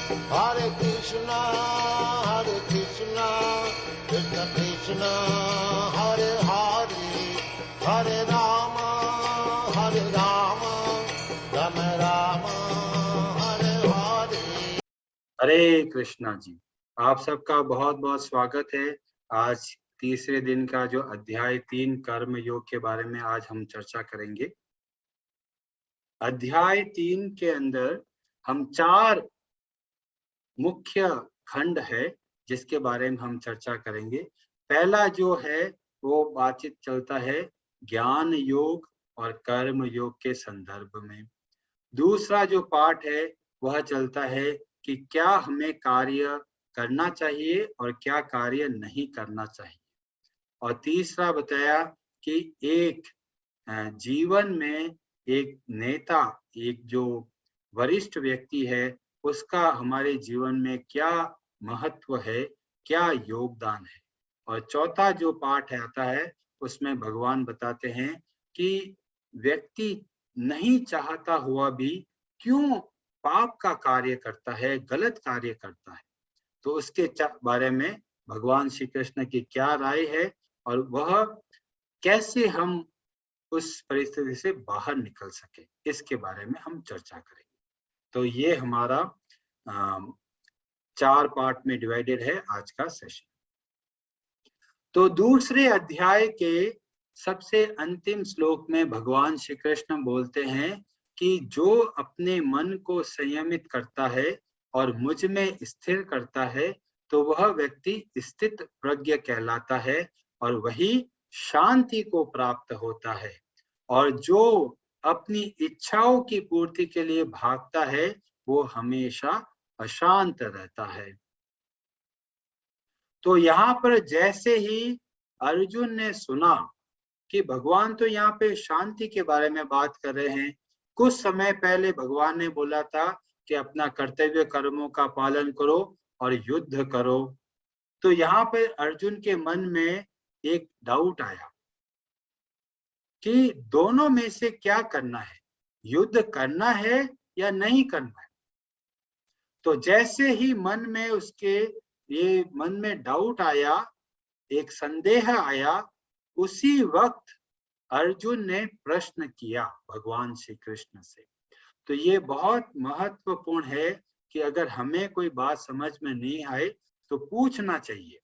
Hare Krishna, Krishna Krishna, Hare Hare, Hare Rama, Rama Rama, Hare Hare। हरे कृष्णा जी, आप सबका बहुत बहुत स्वागत है। आज तीसरे दिन का जो अध्याय 3 कर्म योग के बारे में आज हम चर्चा करेंगे। अध्याय 3 के अंदर हम 4 मुख्य खंड है जिसके बारे में हम चर्चा करेंगे। पहला जो है वो बातचीत चलता है ज्ञान योग और कर्म योग के संदर्भ में। दूसरा जो पाठ है वह चलता है कि क्या हमें कार्य करना चाहिए और क्या कार्य नहीं करना चाहिए। और तीसरा बताया कि एक जीवन में एक नेता, एक जो वरिष्ठ व्यक्ति है, उसका हमारे जीवन में क्या महत्व है, क्या योगदान है। और चौथा जो पाठ आता है उसमें भगवान बताते हैं कि व्यक्ति नहीं चाहता हुआ भी क्यों पाप का कार्य करता है, गलत कार्य करता है। तो उसके बारे में भगवान श्री कृष्ण की क्या राय है और वह कैसे हम उस परिस्थिति से बाहर निकल सके, इसके बारे में हम चर्चा करेंगे। तो ये हमारा 4 पार्ट में डिवाइडेड है आज का सेशन। तो दूसरे अध्याय के सबसे अंतिम श्लोक में भगवान श्री कृष्ण बोलते हैं कि जो अपने मन को संयमित करता है और मुझ में स्थिर करता है तो वह व्यक्ति स्थित प्रज्ञ कहलाता है और वही शांति को प्राप्त होता है। और जो अपनी इच्छाओं की पूर्ति के लिए भागता है वो हमेशा अशांत रहता है। तो यहाँ पर जैसे ही अर्जुन ने सुना कि भगवान तो यहाँ पे शांति के बारे में बात कर रहे हैं, कुछ समय पहले भगवान ने बोला था कि अपना कर्तव्य कर्मों का पालन करो और युद्ध करो। तो यहाँ पे अर्जुन के मन में एक डाउट आया कि दोनों में से क्या करना है, युद्ध करना है या नहीं करना है। तो जैसे ही मन में उसके ये मन में डाउट आया, एक संदेह आया, उसी वक्त अर्जुन ने प्रश्न किया भगवान श्री कृष्ण से। तो ये बहुत महत्वपूर्ण है कि अगर हमें कोई बात समझ में नहीं आए तो पूछना चाहिए।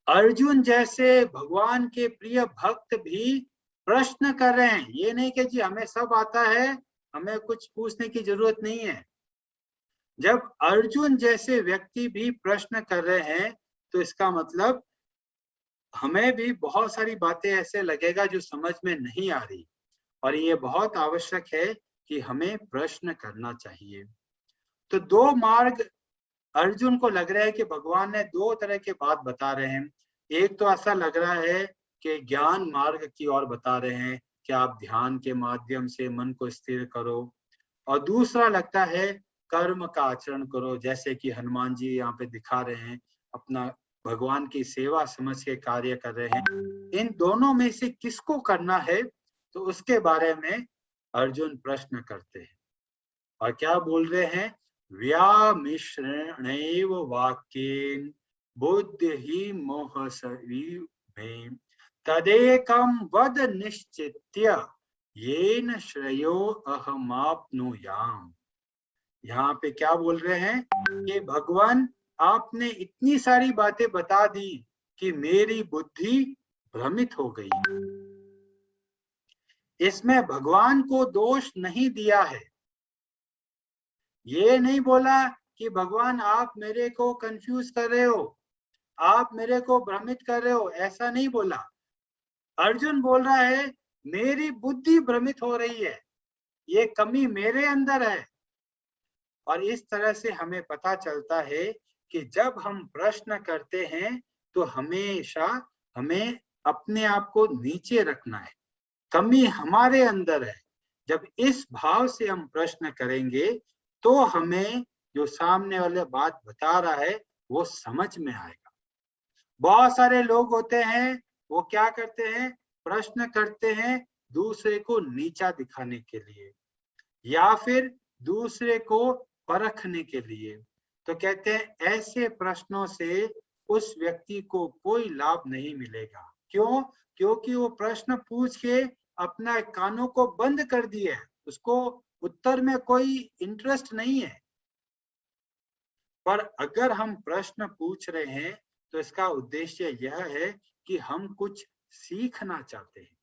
अर्जुन जैसे भगवान के प्रिय भक्त भी प्रश्न कर रहे हैं। ये नहीं कि जी हमें सब आता है, हमें कुछ पूछने की जरूरत नहीं है। जब अर्जुन जैसे व्यक्ति भी प्रश्न कर रहे हैं तो इसका मतलब हमें भी बहुत सारी बातें ऐसे लगेगा जो समझ में नहीं आ रही, और ये बहुत आवश्यक है कि हमें प्रश्न करना चाहिए। तो 2 मार्ग अर्जुन को लग रहा है कि भगवान ने 2 तरह के बात बता रहे हैं। एक तो ऐसा लग रहा है कि ज्ञान मार्ग की ओर बता रहे हैं कि आप ध्यान के माध्यम से मन को स्थिर करो, और दूसरा लगता है कर्म का आचरण करो, जैसे कि हनुमान जी यहाँ पे दिखा रहे हैं, अपना भगवान की सेवा समझ के कार्य कर रहे हैं। इन दोनों में से किसको करना है तो उसके बारे में अर्जुन प्रश्न करते हैं और क्या बोल रहे हैं, व्यामिश्रणैव वाक्येन बुद्धिः मोहसरी में तदेकं वद निश्चित्य येन श्रेयो अहमाप्नुयाम। यहाँ पे क्या बोल रहे हैं कि भगवान आपने इतनी सारी बातें बता दी कि मेरी बुद्धि भ्रमित हो गई। इसमें भगवान को दोष नहीं दिया है। ये नहीं बोला कि भगवान आप मेरे को कंफ्यूज कर रहे हो, आप मेरे को भ्रमित कर रहे हो, ऐसा नहीं बोला। अर्जुन बोल रहा है मेरी बुद्धि भ्रमित हो रही है, ये कमी मेरे अंदर है। और इस तरह से हमें पता चलता है कि जब हम प्रश्न करते हैं तो हमेशा हमें अपने आप को नीचे रखना है, कमी हमारे अंदर है। जब इस भाव से हम प्रश्न करेंगे तो हमें जो सामने वाले बात बता रहा है वो समझ में आएगा। बहुत सारे लोग होते हैं वो क्या करते हैं, प्रश्न करते हैं दूसरे को नीचा दिखाने के लिए, या फिर दूसरे को परखने के लिए। तो कहते हैं ऐसे प्रश्नों से उस व्यक्ति को कोई लाभ नहीं मिलेगा। क्यों? क्योंकि वो प्रश्न पूछ के अपना कानों को बंद कर दिए है, उसको उत्तर में कोई इंटरेस्ट नहीं है। पर अगर हम प्रश्न पूछ रहे हैं तो इसका उद्देश्य यह है कि हम कुछ सीखना चाहते हैं।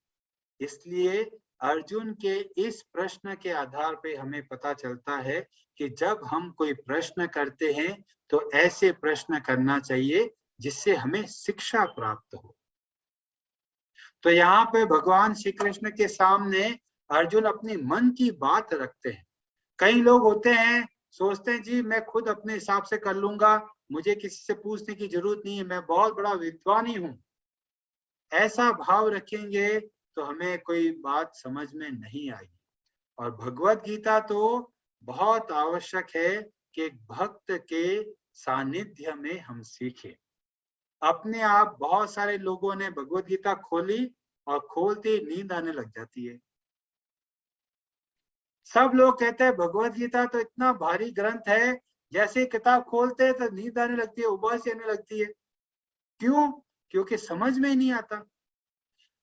इसलिए अर्जुन के इस प्रश्न के आधार पे हमें पता चलता है कि जब हम कोई प्रश्न करते हैं तो ऐसे प्रश्न करना चाहिए जिससे हमें शिक्षा प्राप्त हो। तो यहाँ पे भगवान श्री कृष्ण के सामने अर्जुन अपनी मन की बात रखते हैं। कई लोग होते हैं, सोचते हैं जी मैं खुद अपने हिसाब से कर लूंगा, मुझे किसी से पूछने की जरूरत नहीं है, मैं बहुत बड़ा विद्वान ही हूँ। ऐसा भाव रखेंगे तो हमें कोई बात समझ में नहीं आएगी। और भगवत गीता तो बहुत आवश्यक है कि एक भक्त के सानिध्य में हम सीखें। अपने आप बहुत सारे लोगों ने भगवत गीता खोली और खोलते ही नींद आने लग जाती है। सब लोग कहते हैं भगवत गीता तो इतना भारी ग्रंथ है, जैसे किताब खोलते हैं तो नींद आने लगती है, उबासी आने लगती है। क्यों? क्योंकि समझ में ही नहीं आता।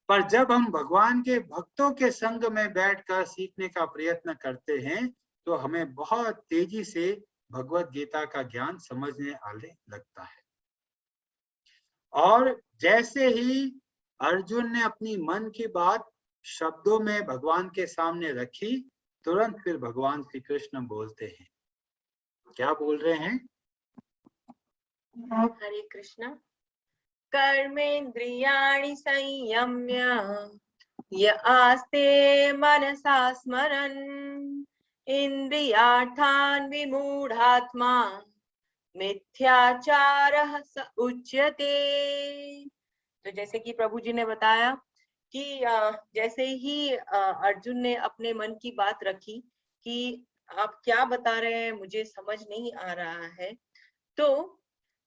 पर जब हम भगवान के भक्तों के संग में बैठकर सीखने का प्रयत्न करते हैं तो हमें बहुत तेजी से भगवत गीता का ज्ञान समझने आने लगता है। और जैसे ही अर्जुन ने अपनी मन की बात शब्दों में भगवान के सामने रखी, तुरंत फिर भगवान श्री कृष्ण बोलते हैं। क्या बोल रहे हैं? हरे कृष्ण। कर्मेन्द्रियाणि संयम्य य आस्ते मनसा स्मरन् इंद्रियार्थान् विमूढ़ात्मा मिथ्याचारः स उच्यते। तो जैसे कि प्रभु जी ने बताया कि जैसे ही अर्जुन ने अपने मन की बात रखी कि आप क्या बता रहे हैं, मुझे समझ नहीं आ रहा है, तो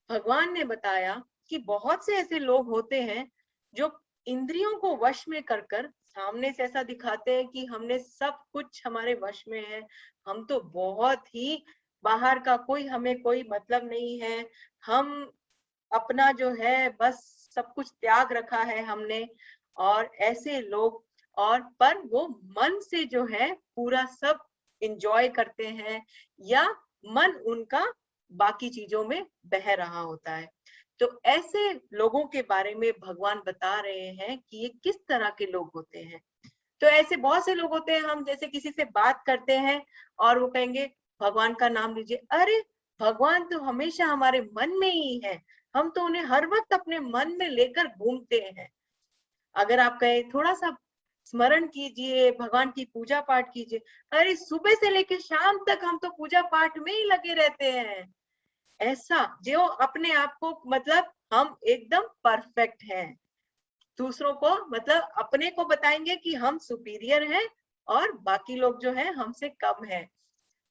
भगवान ने बताया कि बहुत से ऐसे लोग होते हैं जो इंद्रियों को वश में कर कर सामने से ऐसा दिखाते हैं कि हमने सब कुछ हमारे वश में है, हम तो बहुत ही बाहर का, कोई हमें कोई मतलब नहीं है, हम अपना जो है बस सब कुछ त्याग रखा है हमने। और ऐसे लोग, और पर वो मन से जो है पूरा सब एंजॉय करते हैं या मन उनका बाकी चीजों में बह रहा होता है। तो ऐसे लोगों के बारे में भगवान बता रहे हैं कि ये किस तरह के लोग होते हैं। तो ऐसे बहुत से लोग होते हैं, हम जैसे किसी से बात करते हैं और वो कहेंगे भगवान का नाम लीजिए, अरे भगवान तो हमेशा हमारे मन में ही है, हम तो उन्हें हर वक्त अपने मन में लेकर घूमते हैं। अगर आप कहें थोड़ा सा स्मरण कीजिए, भगवान की पूजा पाठ कीजिए, अरे सुबह से लेकर शाम तक हम तो पूजा पाठ में ही लगे रहते हैं। ऐसा जो अपने आप को मतलब हम एकदम परफेक्ट हैं, दूसरों को मतलब अपने को बताएंगे कि हम सुपीरियर हैं और बाकी लोग जो है हमसे कम है।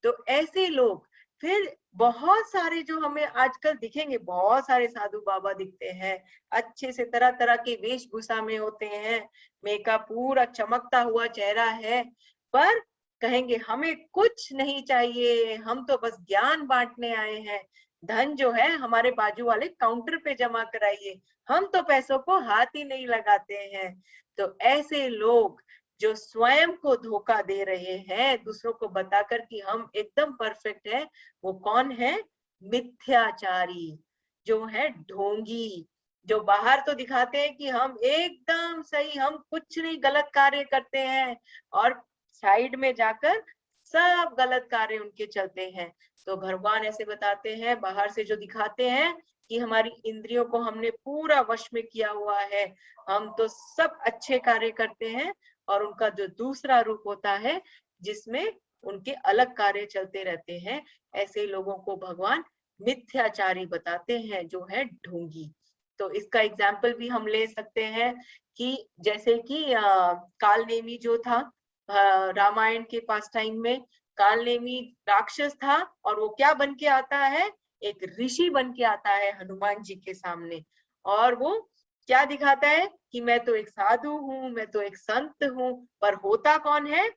तो ऐसे लोग फिर बहुत सारे जो हमें आजकल दिखेंगे, बहुत सारे साधु बाबा दिखते हैं, अच्छे से तरह तरह के वेशभूषा में होते हैं, मेकअप पूरा चमकता हुआ चेहरा है, पर कहेंगे हमें कुछ नहीं चाहिए, हम तो बस ज्ञान बांटने आए हैं, धन जो है हमारे बाजू वाले काउंटर पे जमा कराइए, हम तो पैसों को हाथ ही नहीं लगाते हैं। तो ऐसे लोग जो स्वयं को धोखा दे रहे हैं दूसरों को बताकर कि हम एकदम परफेक्ट है, वो कौन है? मिथ्याचारी, जो है ढोंगी, जो बाहर तो दिखाते हैं कि हम एकदम सही, हम कुछ नहीं गलत कार्य करते हैं, और साइड में जाकर सब गलत कार्य उनके चलते हैं। तो भगवान ऐसे बताते हैं, बाहर से जो दिखाते हैं कि हमारी इंद्रियों को हमने पूरा वश में किया हुआ है, हम तो सब अच्छे कार्य करते हैं, और उनका जो दूसरा रूप होता है जिसमें उनके अलग कार्य चलते रहते हैं, ऐसे लोगों को भगवान मिथ्याचारी बताते हैं, जो है ढोंगी। तो इसका एग्जाम्पल भी हम ले सकते हैं कि जैसे कि कालनेमी जो था रामायण के पास टाइम में, कालनेमी राक्षस था और वो क्या बन के आता है? एक ऋषि बन के आता है हनुमान जी के सामने, और वो क्या दिखाता है कि मैं तो एक साधु हूँ, मैं तो एक संत हूँ, पर होता कौन है?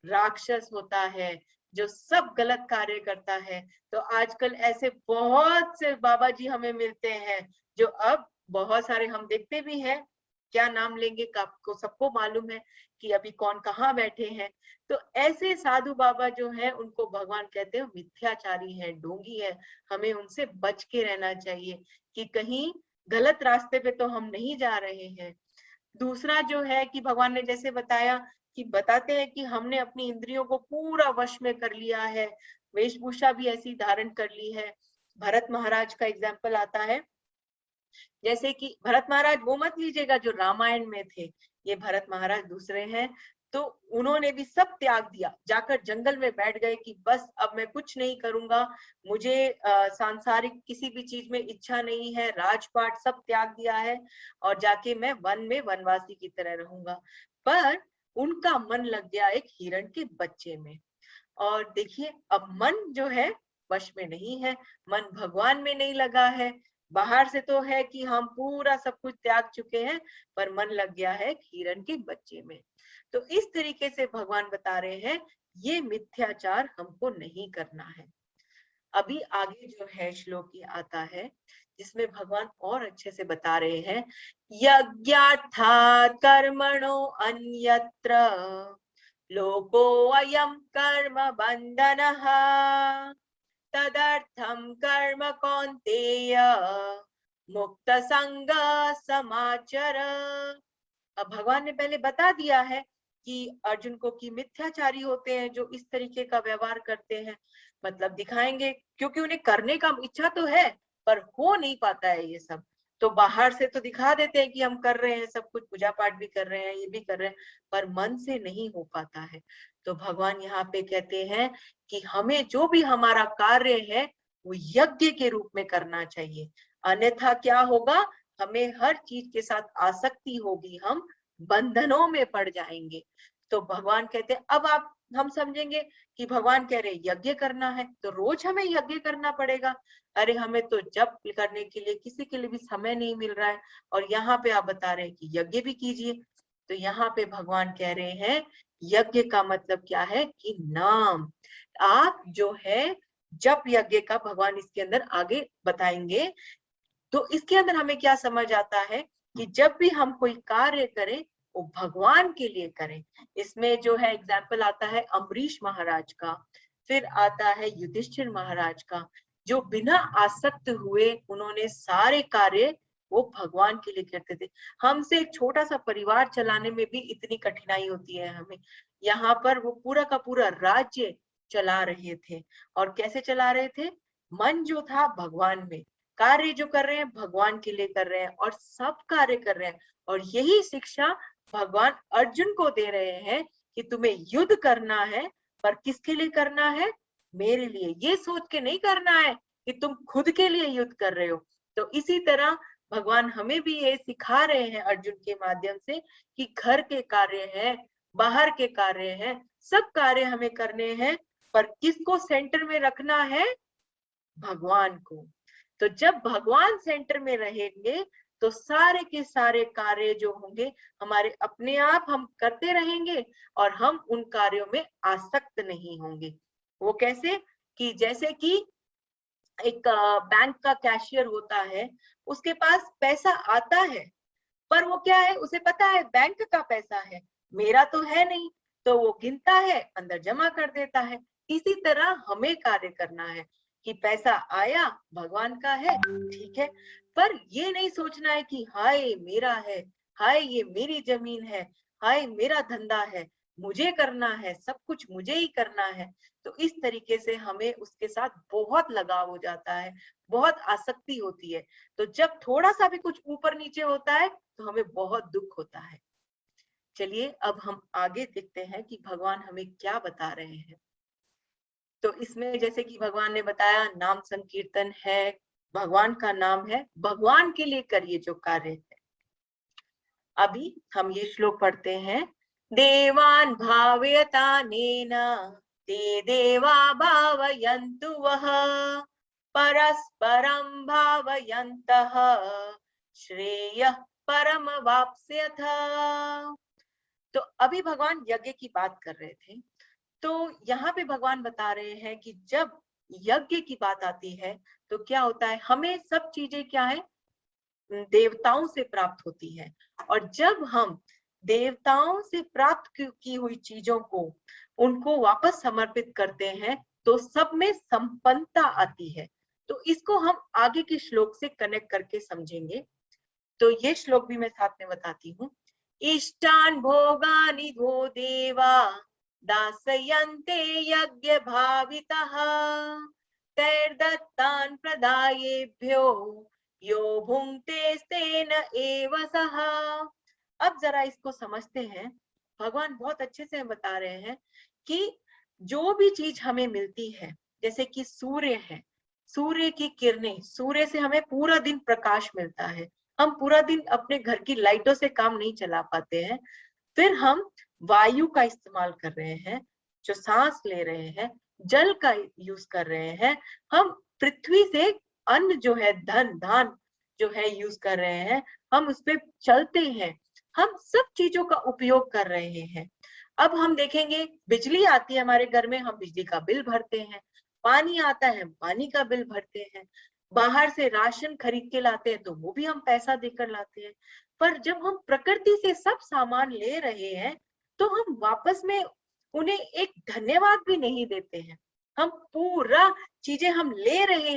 राक्षस होता है। जो सब गलत कार्य करता है। तो आजकल ऐसे बहुत से बाबा जी हमें मिलते हैं जो अब बहुत सारे हम देखते भी हैं, क्या नाम लेंगे, आपको सबको मालूम है कि अभी कौन कहाँ बैठे हैं। तो ऐसे साधु बाबा जो हैं उनको भगवान कहते हैं मिथ्याचारी है, ढोंगी है, हमें उनसे बच के रहना चाहिए कि कहीं गलत रास्ते पे तो हम नहीं जा रहे हैं। दूसरा जो है कि भगवान ने जैसे बताया कि बताते हैं कि हमने अपनी इंद्रियों को पूरा वश में कर लिया है, वेशभूषा भी ऐसी धारण कर ली है। भरत महाराज का एग्जाम्पल आता है, जैसे कि भरत महाराज वो मत लीजिएगा जो रामायण में थे, ये भरत महाराज दूसरे हैं। तो उन्होंने भी सब त्याग दिया, जाकर जंगल में बैठ गए कि बस अब मैं कुछ नहीं करूंगा, मुझे सांसारिक किसी भी चीज में इच्छा नहीं है, राजपाट सब त्याग दिया है और जाके मैं वन में वनवासी की तरह रहूंगा। पर उनका मन लग गया एक हिरण के बच्चे में। और देखिए अब मन जो है वश में नहीं है, मन भगवान में नहीं लगा है। बाहर से तो है कि हम पूरा सब कुछ त्याग चुके हैं, पर मन लग गया है हिरण के बच्चे में। तो इस तरीके से भगवान बता रहे हैं ये मिथ्याचार हमको नहीं करना है। अभी आगे जो है श्लोक ये आता है जिसमें भगवान और अच्छे से बता रहे हैं, यज्ञार्थात् कर्मणो अन्यत्र लोको अयं कर्म बंधनः तदर्थं कर्म कौन्तेय मुक्त संग समाचर। अब भगवान ने पहले बता दिया है कि अर्जुन को कि मिथ्याचारी होते हैं जो इस तरीके का व्यवहार करते हैं, मतलब दिखाएंगे क्योंकि उन्हें करने का इच्छा तो है पर हो नहीं पाता है ये सब। तो बाहर से तो दिखा देते हैं कि हम कर रहे हैं सब कुछ, पूजा पाठ भी कर रहे हैं, ये भी कर रहे हैं, पर मन से नहीं हो पाता है। तो भगवान यहाँ पे कहते हैं कि हमें जो भी हमारा कार्य है वो यज्ञ के रूप में करना चाहिए, अन्यथा क्या होगा, हमें हर चीज के साथ आसक्ति होगी, हम बंधनों में पड़ जाएंगे। तो भगवान कहते हैं अब आप हम समझेंगे कि भगवान कह रहे यज्ञ करना है तो रोज हमें यज्ञ करना पड़ेगा। अरे हमें तो जप करने के लिए किसी के लिए भी समय नहीं मिल रहा है और यहाँ पे आप बता रहे हैं कि यज्ञ भी कीजिए। तो यहाँ पे भगवान कह रहे हैं यज्ञ का मतलब क्या है कि नाम, आप जो है जप यज्ञ का भगवान इसके अंदर आगे बताएंगे। तो इसके अंदर हमें क्या समझ आता है कि जब भी हम कोई कार्य करें वो भगवान के लिए करें। इसमें जो है एग्जाम्पल आता है अम्बरीश महाराज का, फिर आता है युधिष्ठिर महाराज का, जो बिना आसक्त हुए उन्होंने सारे कार्य वो भगवान के लिए करते थे। हमसे एक छोटा सा परिवार चलाने में भी इतनी कठिनाई होती है हमें, यहाँ पर वो पूरा का पूरा राज्य चला रहे थे। और कैसे चला रहे थे, मन जो था भगवान में, कार्य जो कर रहे हैं भगवान के लिए कर रहे हैं और सब कार्य कर रहे हैं। और यही शिक्षा भगवान अर्जुन को दे रहे हैं कि तुम्हें युद्ध करना है, पर किसके लिए करना है, मेरे लिए। ये सोच के नहीं करना है कि तुम खुद के लिए युद्ध कर रहे हो। तो इसी तरह भगवान हमें भी ये सिखा रहे हैं अर्जुन के माध्यम से कि घर के कार्य है, बाहर के कार्य है, सब कार्य हमें करने हैं, पर किसको सेंटर में रखना है, भगवान को। तो जब भगवान सेंटर में रहेंगे तो सारे के सारे कार्य जो होंगे हमारे अपने आप हम करते रहेंगे और हम उन कार्यों में आसक्त नहीं होंगे। वो कैसे, कि जैसे कि एक बैंक का कैशियर होता है, उसके पास पैसा आता है पर वो क्या है, उसे पता है बैंक का पैसा है, मेरा तो है नहीं, तो वो गिनता है अंदर जमा कर देता है। इसी तरह हमें कार्य करना है कि पैसा आया भगवान का है, ठीक है, पर ये नहीं सोचना है कि हाय मेरा है, हाय ये मेरी जमीन है, हाय मेरा धंधा है, मुझे करना है, सब कुछ मुझे ही करना है। तो इस तरीके से हमें उसके साथ बहुत लगाव हो जाता है, बहुत आसक्ति होती है। तो जब थोड़ा सा भी कुछ ऊपर नीचे होता है तो हमें बहुत दुख होता है। चलिए अब हम आगे देखते हैं कि भगवान हमें क्या बता रहे हैं। तो इसमें जैसे कि भगवान ने बताया नाम संकीर्तन है, भगवान का नाम है, भगवान के लिए करिए जो कार्य है। अभी हम ये श्लोक पढ़ते हैं, देवान भावयतानेन ते देवा भावयन्तु वः परस्परं भावयन्तः श्रेयः परमवाप्स्यथ। तो अभी भगवान यज्ञ की बात कर रहे थे। तो यहाँ पे भगवान बता रहे हैं कि जब यज्ञ की बात आती है तो क्या होता है, हमें सब चीजें क्या है, देवताओं से प्राप्त होती है। और जब हम देवताओं से प्राप्त की हुई चीजों को उनको वापस समर्पित करते हैं तो सब में संपन्नता आती है। तो इसको हम आगे के श्लोक से कनेक्ट करके समझेंगे। तो ये श्लोक भी मैं साथ में बताती हूँ। इष्टान भोगानि वो देवा दासयन्ते यज्ञ भावितः तैर्दत्तान् प्रदायेभ्यो यो भुंक्ते तेन एव सः। अब जरा इसको समझते हैं। भगवान बहुत अच्छे से बता रहे हैं कि जो भी चीज हमें मिलती है, जैसे कि सूर्य है, सूर्य की किरणें, सूर्य से हमें पूरा दिन प्रकाश मिलता है। हम पूरा दिन अपने घर की लाइटों से काम नहीं चला पाते हैं, फिर हम वायु का इस्तेमाल कर रहे हैं, जो सांस ले रहे हैं, जल का यूज कर रहे हैं, हम पृथ्वी से अन्न जो है, धान जो है यूज कर रहे हैं, हम उस पे चलते हैं, हम सब चीजों का उपयोग कर रहे हैं। अब हम देखेंगे बिजली आती है हमारे घर में, हम बिजली का बिल भरते हैं, पानी आता है, पानी का बिल भरते हैं, बाहर से राशन खरीद के लाते हैं तो वो भी हम पैसा देकर लाते हैं। पर जब हम प्रकृति से सब सामान ले रहे हैं तो हम वापस में उन्हें एक धन्यवाद भी नहीं देते हैं। हम पूरा चीजें हम ले रहे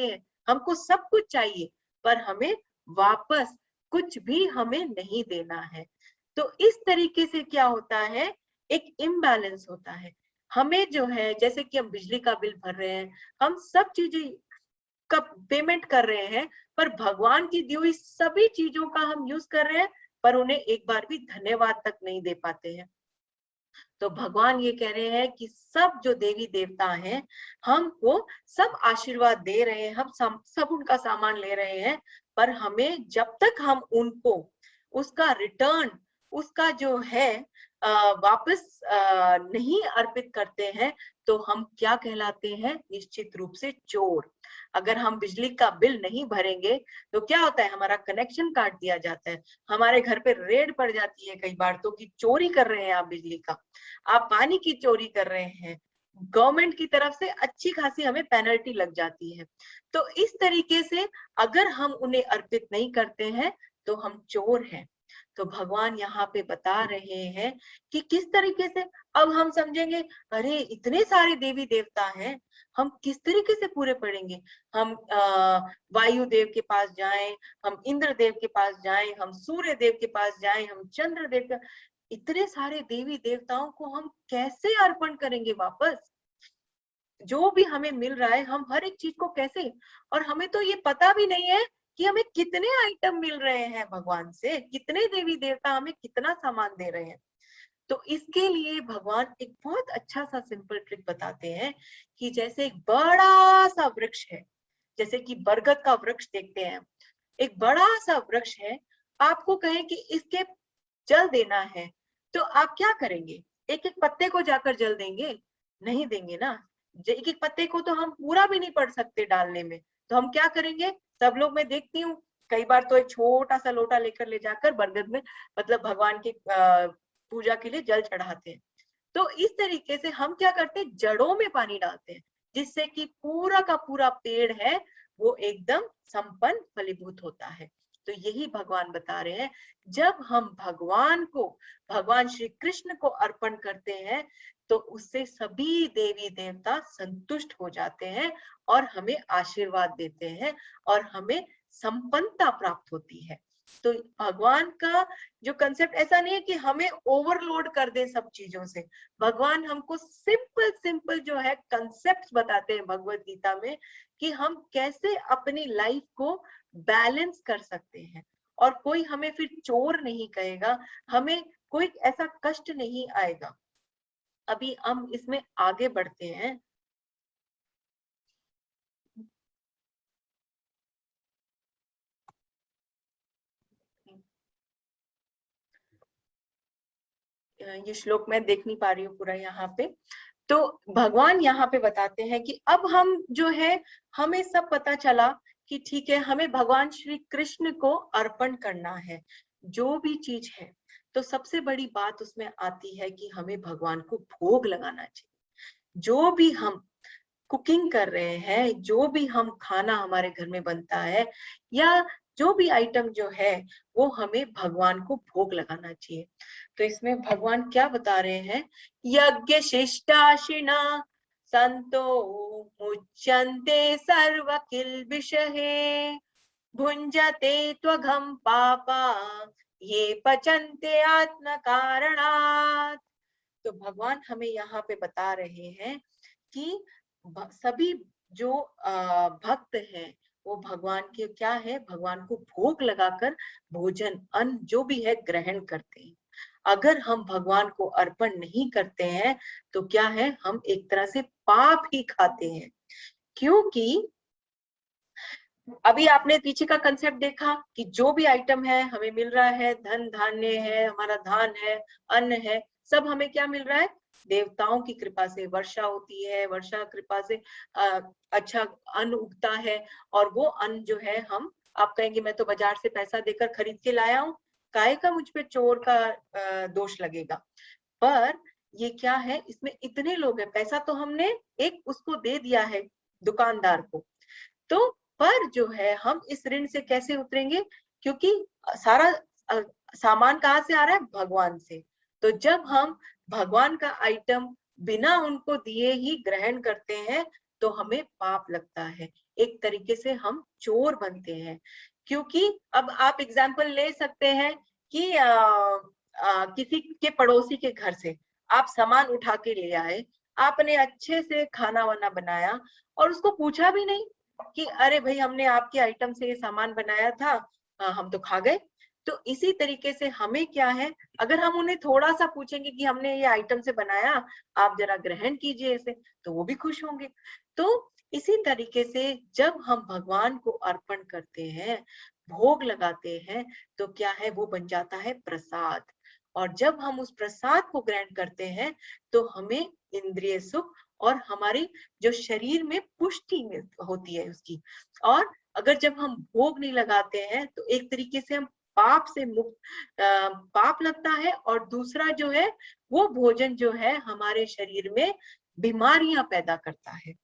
हैं, हमको सब कुछ चाहिए, पर हमें वापस कुछ भी हमें नहीं देना है। तो इस तरीके से क्या होता है, एक इम्बैलेंस होता है। हमें जो है, जैसे कि हम बिजली का बिल भर रहे हैं, हम सब चीजें का पेमेंट कर रहे हैं, पर भगवान की दी हुई सभी चीजों का हम यूज कर रहे हैं, पर उन्हें एक बार भी धन्यवाद तक नहीं दे पाते हैं। तो भगवान ये कह रहे हैं कि सब जो देवी देवता हैं, हमको सब आशीर्वाद दे रहे हैं, हम सब उनका सामान ले रहे हैं, पर हमें जब तक हम उनको उसका रिटर्न, उसका जो है वापस नहीं अर्पित करते हैं तो हम क्या कहलाते हैं, निश्चित रूप से चोर। अगर हम बिजली का बिल नहीं भरेंगे तो क्या होता है, हमारा कनेक्शन काट दिया जाता है, हमारे घर पे रेड पड़ जाती है कई बार तो कि चोरी कर रहे हैं आप बिजली का, आप पानी की चोरी कर रहे हैं, गवर्नमेंट की तरफ से अच्छी खासी हमें पेनल्टी लग जाती है। तो इस तरीके से अगर हम उन्हें अर्पित नहीं करते हैं तो हम चोर हैं। तो भगवान यहाँ पे बता रहे हैं कि किस तरीके से अब हम समझेंगे, अरे इतने सारे देवी देवता हैं, हम किस तरीके से पूरे पड़ेंगे। हम वायु देव के पास जाएं, हम इंद्र देव के पास जाएं, हम सूर्य देव के पास जाएं, हम चंद्र देव के, इतने सारे देवी देवताओं को हम कैसे अर्पण करेंगे वापस। जो भी हमें मिल रहा है हम हर एक चीज को कैसे, और हमें तो ये पता भी नहीं है कि हमें कितने आइटम मिल रहे हैं भगवान से, कितने देवी देवता हमें कितना सामान दे रहे हैं। तो इसके लिए भगवान एक बहुत अच्छा सा सिंपल ट्रिक बताते हैं कि जैसे एक बड़ा सा वृक्ष है, जैसे कि बरगद का वृक्ष देखते हैं, एक बड़ा सा वृक्ष है, आपको कहें कि इसके जल देना है तो आप क्या करेंगे, एक एक पत्ते को जाकर जल देंगे, नहीं देंगे ना। एक एक पत्ते को तो हम पूरा भी नहीं पड़ सकते डालने में, तो हम क्या करेंगे, सब लोग मैं देखती हूँ कई बार तो एक छोटा सा लोटा लेकर ले जाकर बरगद में, मतलब भगवान की पूजा के लिए जल चढ़ाते हैं। तो इस तरीके से हम क्या करते हैं, जड़ों में पानी डालते हैं, जिससे कि पूरा का पूरा पेड़ है वो एकदम संपन्न फलीभूत होता है। तो यही भगवान बता रहे हैं, जब हम भगवान को, भगवान श्री कृष्ण को अर्पण करते हैं तो उससे सभी देवी देवता संतुष्ट हो जाते हैं और हमें आशीर्वाद देते हैं और हमें संपन्नता प्राप्त होती है। तो भगवान का जो कंसेप्ट ऐसा नहीं है कि हमें ओवरलोड कर दे सब चीजों से, भगवान हमको सिंपल सिंपल जो है कंसेप्ट बताते हैं भगवत गीता में कि हम कैसे अपनी लाइफ को बैलेंस कर सकते हैं, और कोई हमें फिर चोर नहीं कहेगा, हमें कोई ऐसा कष्ट नहीं आएगा। अभी हम इसमें आगे बढ़ते हैं। ये श्लोक मैं देख नहीं पा रही हूँ पूरा यहाँ पे। तो भगवान यहाँ पे बताते हैं कि अब हम जो है, हमें सब पता चला कि ठीक है, हमें भगवान श्री कृष्ण को अर्पण करना है जो भी चीज है। तो सबसे बड़ी बात उसमें आती है कि हमें भगवान को भोग लगाना चाहिए। जो भी हम कुकिंग कर रहे हैं, जो भी हम खाना हमारे घर में बनता है, या जो भी आइटम जो है, वो हमें भगवान को भोग लगाना चाहिए। तो इसमें भगवान क्या बता रहे हैं, यज्ञ शिष्टाशिना संतो मुच्यन्ते सर्व किल्बिषहे भुंजते त्वघं पापा ये पचन्ते आत्म कारणात्। तो भगवान हमें यहाँ पे बता रहे हैं कि सभी जो भक्त हैं वो भगवान के क्या है, भगवान को भोग लगाकर भोजन अन्न जो भी है ग्रहण करते हैं। अगर हम भगवान को अर्पण नहीं करते हैं तो क्या है, हम एक तरह से पाप ही खाते हैं। क्योंकि अभी आपने पीछे का कंसेप्ट देखा कि जो भी आइटम है हमें मिल रहा है, धन धान्य है, हमारा धान है, अन्न है, सब हमें क्या मिल रहा है, देवताओं की कृपा से वर्षा होती है, वर्षा कृपा से अच्छा अन्न उगता है। और वो अन्न जो है आप कहेंगे मैं तो बाजार से पैसा देकर खरीद के लाया हूँ, काहे का मुझ पे चोर का दोष लगेगा। पर ये क्या है, इसमें इतने लोग हैं, पैसा तो हमने एक उसको दे दिया है दुकानदार को, तो पर जो है हम इस ऋण से कैसे उतरेंगे, क्योंकि सारा सामान कहाँ से आ रहा है, भगवान से। तो जब हम भगवान का आइटम बिना उनको दिए ही ग्रहण करते हैं तो हमें पाप लगता है, एक तरीके से हम चोर बनते हैं। क्योंकि अब आप एग्जाम्पल ले सकते हैं कि किसी के पड़ोसी के घर से आप सामान उठा के ले आए, आपने अच्छे से खाना वाना बनाया और उसको पूछा भी नहीं कि अरे भाई हमने आपके आइटम से ये सामान बनाया था, हम तो खा गए। तो इसी तरीके से हमें क्या है, अगर हम उन्हें थोड़ा सा पूछेंगे कि हमने ये आइटम से बनाया, आप जरा ग्रहण कीजिए इसे, तो वो भी खुश होंगे। तो इसी तरीके से जब हम भगवान को अर्पण करते हैं, भोग लगाते हैं, तो क्या है, वो बन जाता है प्रसाद। और जब हम उस प्रसाद को ग्रहण करते हैं तो हमें इंद्रिय सुख और हमारी जो शरीर में पुष्टि होती है उसकी। और अगर जब हम भोग नहीं लगाते हैं तो एक तरीके से हम पाप से मुक्त, पाप लगता है, और दूसरा जो है वो भोजन जो है हमारे शरीर में बीमारियां पैदा करता है।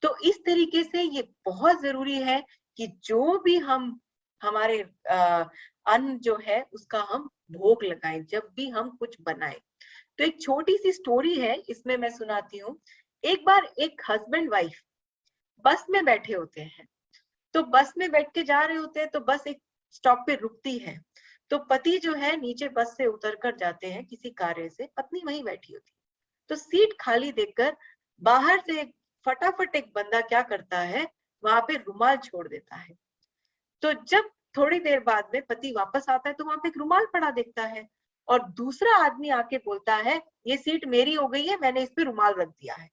तो इस तरीके से ये बहुत जरूरी है कि जो भी हम हमारे अन्न जो है उसका हम भोग लगाएं जब भी हम कुछ बनाएं। तो एक छोटी सी स्टोरी है इसमें मैं सुनाती हूँ। एक बार एक हस्बैंड वाइफ बस में बैठे होते हैं, तो बस में बैठ के जा रहे होते हैं, तो बस एक स्टॉप पे रुकती है। तो पति जो है नीचे बस से उतर कर जाते हैं किसी कार्य से, पत्नी वहीं बैठी होती है। तो सीट खाली देखकर बाहर से फटाफट एक बंदा क्या करता है, वहां पे रुमाल छोड़ देता है। तो जब थोड़ी देर बाद में पति वापस आता है तो वहां पे एक रुमाल पड़ा देखता है, और दूसरा आदमी आके बोलता है ये सीट मेरी हो गई है, मैंने इस पे रुमाल रख दिया है।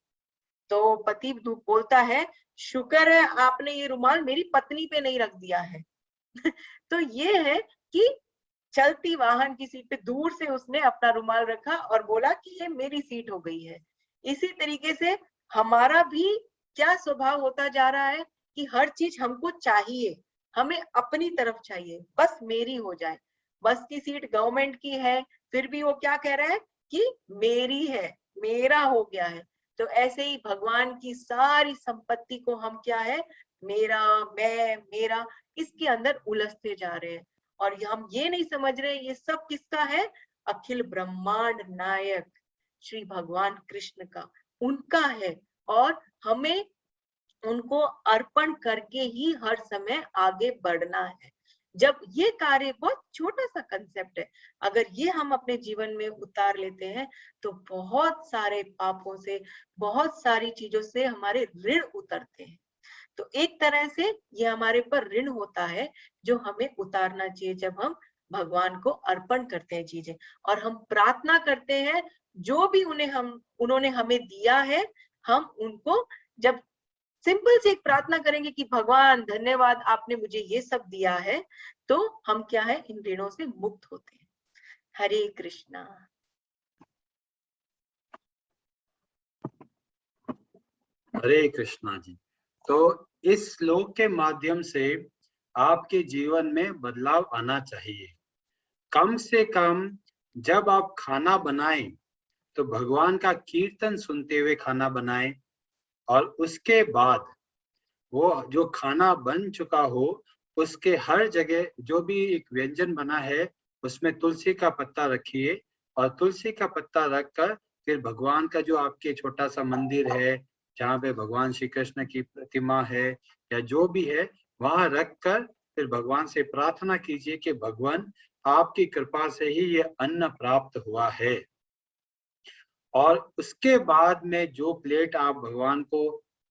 तो पति बोलता है शुक्र है आपने ये रुमाल मेरी पत्नी पे नहीं रख दिया है। तो ये है कि चलती वाहन की सीट पे दूर से उसने अपना रुमाल रखा और बोला कि ये मेरी सीट हो गई है। इसी तरीके से हमारा भी क्या स्वभाव होता जा रहा है कि हर चीज हमको चाहिए, हमें अपनी तरफ चाहिए, बस मेरी हो जाए। बस की सीट गवर्नमेंट की है, फिर भी वो क्या कह रहा है कि मेरी है, मेरा हो गया है। तो ऐसे ही भगवान की सारी संपत्ति को हम क्या है, मेरा, मैं, मेरा, इसके अंदर उलझते जा रहे हैं। और हम ये नहीं समझ रहे ये सब किसका है, अखिल ब्रह्मांड नायक श्री भगवान कृष्ण का, उनका है। और हमें उनको अर्पण करके ही हर समय आगे बढ़ना है। जब ये कार्य, बहुत छोटा सा कंसेप्ट है, अगर ये हम अपने जीवन में उतार लेते हैं तो बहुत सारे पापों से, बहुत सारी चीजों से हमारे ऋण उतरते हैं। तो एक तरह से ये हमारे पर ऋण होता है जो हमें उतारना चाहिए जब हम भगवान को अर्पण करते हैं चीजें, और हम प्रार्थना करते हैं जो भी उन्होंने हमें दिया है, हम उनको जब सिंपल से एक प्रार्थना करेंगे कि भगवान धन्यवाद आपने मुझे ये सब दिया है, तो हम क्या है, इन ऋणों से मुक्त होते हैं। हरे कृष्णा। हरे कृष्णा जी। तो इस श्लोक के माध्यम से आपके जीवन में बदलाव आना चाहिए। कम से कम जब आप खाना बनाएं तो भगवान का कीर्तन सुनते हुए खाना बनाएं, और उसके बाद वो जो खाना बन चुका हो उसके हर जगह जो भी एक व्यंजन बना है उसमें तुलसी का पत्ता रखिए, और तुलसी का पत्ता रखकर फिर भगवान का जो आपके छोटा सा मंदिर है जहाँ पे भगवान श्री कृष्ण की प्रतिमा है या जो भी है वहां रखकर फिर भगवान से प्रार्थना कीजिए कि भगवान आपकी कृपा से ही ये अन्न प्राप्त हुआ है। और उसके बाद में जो प्लेट आप भगवान को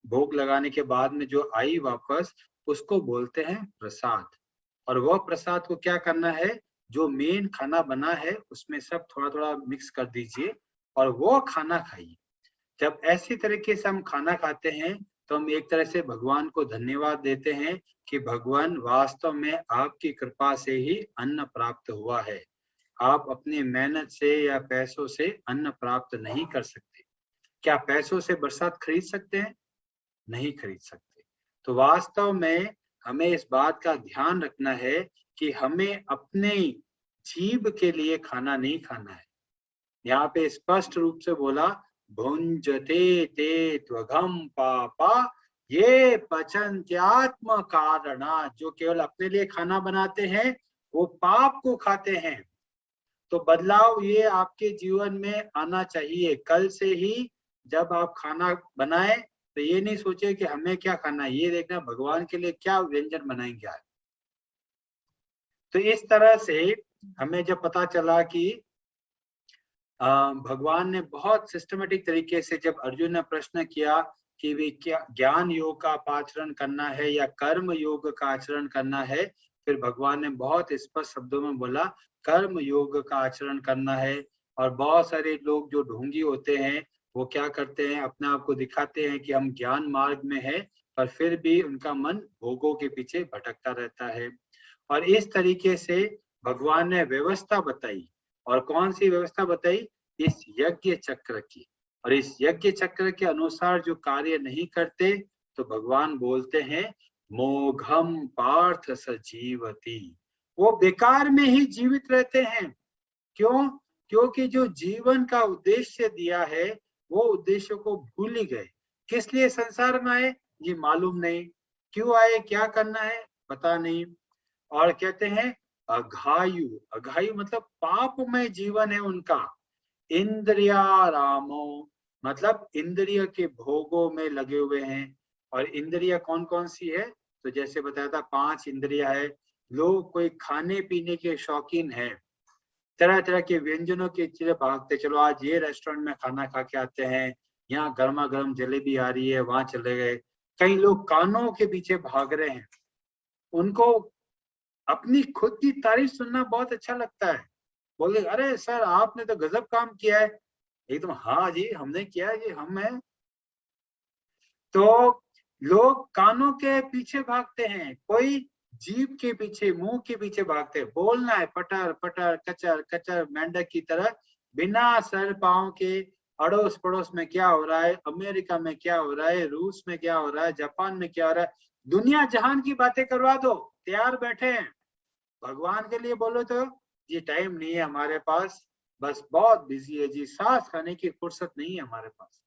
भोग लगाने के बाद में जो आई वापस, उसको बोलते हैं प्रसाद। और वह प्रसाद को क्या करना है, जो मेन खाना बना है उसमें सब थोड़ा थोड़ा मिक्स कर दीजिए और वो खाना खाइए। जब ऐसी तरीके से हम खाना खाते हैं तो हम एक तरह से भगवान को धन्यवाद देते हैं कि भगवान वास्तव में आपकी कृपा से ही अन्न प्राप्त हुआ है। आप अपनी मेहनत से या पैसों से अन्न प्राप्त नहीं कर सकते। क्या पैसों से बरसात खरीद सकते हैं? नहीं खरीद सकते। तो वास्तव में हमें इस बात का ध्यान रखना है कि हमें अपने जीभ के लिए खाना नहीं खाना है। यहाँ पे स्पष्ट रूप से बोला, भुंजते ते त्वघम पापा ये पचन्त्यात्म कारणा। जो केवल अपने लिए खाना बनाते हैं वो पाप को खाते हैं। तो बदलाव ये आपके जीवन में आना चाहिए। कल से ही जब आप खाना बनाए तो ये नहीं सोचे कि हमें क्या खाना है, ये देखना भगवान के लिए क्या व्यंजन बनाएंगे आज। तो इस तरह से हमें जब पता चला कि भगवान ने बहुत सिस्टमेटिक तरीके से, जब अर्जुन ने प्रश्न किया कि वे क्या ज्ञान योग का आचरण करना है या कर्म योग का आचरण करना है, फिर भगवान ने बहुत स्पष्ट शब्दों में बोला कर्म योग का आचरण करना है। और बहुत सारे लोग जो ढोंगी होते हैं वो क्या करते हैं, अपने आप को दिखाते हैं कि हम ज्ञान मार्ग में है, पर फिर भी उनका मन भोगों के पीछे भटकता रहता है। और इस तरीके से भगवान ने व्यवस्था बताई। और कौन सी व्यवस्था बताई? इस यज्ञ चक्र की। और इस यज्ञ चक्र के अनुसार जो कार्य नहीं करते तो भगवान बोलते हैं मोघम पार्थ सजीवती, वो बेकार में ही जीवित रहते हैं। क्यों? क्योंकि जो जीवन का उद्देश्य दिया है वो उद्देश्य को भूल ही गए। किस लिए संसार में आए ये मालूम नहीं, क्यों आए, क्या करना है पता नहीं। और कहते हैं अघायु, अघायु मतलब पापमय जीवन है उनका। इंद्रिया रामो मतलब इंद्रिय के भोगों में लगे हुए हैं। और इंद्रिया कौन कौन सी है? तो जैसे बताया था 5 इंद्रिया है। लोग कोई खाने पीने के शौकीन है, तरह तरह के व्यंजनों की चीजें भागते, चलो आज ये रेस्टोरेंट में खाना खा के आते हैं, यहाँ गर्मा गर्म जलेबी आ रही है वहां चले गए। कई लोग कानों के पीछे भाग रहे हैं, उनको अपनी खुद की तारीफ सुनना बहुत अच्छा लगता है। बोले अरे सर आपने तो गजब काम किया है, एकदम हाँ जी हमने किया है, ये हम है। तो लोग कानों के पीछे भागते हैं, कोई जीभ के पीछे, मुंह के पीछे भागते हैं। बोलना है पटर पटर कचर कचर मेंढक की तरह, बिना सर पांव के। अड़ोस पड़ोस में क्या हो रहा है, अमेरिका में क्या हो रहा है, रूस में क्या हो रहा है, जापान में क्या हो रहा है, दुनिया जहान की बातें करवा दो, तैयार बैठे हैं। भगवान के लिए बोलो तो ये टाइम नहीं है हमारे पास, बस बहुत बिजी है जी, सांस खाने की फुर्सत नहीं है हमारे पास।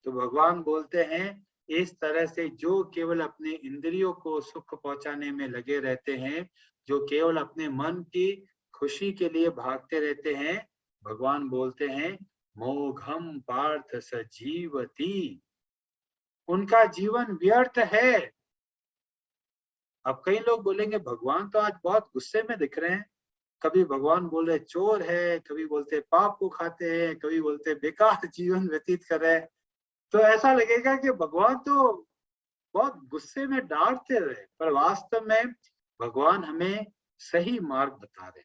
तो भगवान बोलते हैं इस तरह से जो केवल अपने इंद्रियों को सुख पहुंचाने में लगे रहते हैं, जो केवल अपने मन की खुशी के लिए भागते रहते हैं, भगवान बोलते हैं मोघम पार्थ सजीवती, उनका जीवन व्यर्थ है। अब कई लोग बोलेंगे भगवान तो आज बहुत गुस्से में दिख रहे हैं, कभी भगवान बोल रहे चोर है, कभी बोलते पाप को खाते हैं, कभी बोलते बेकार जीवन व्यतीत कर रहे हैं। तो ऐसा लगेगा कि भगवान तो बहुत गुस्से में डांटते रहे, पर वास्तव में भगवान हमें सही मार्ग बता रहे।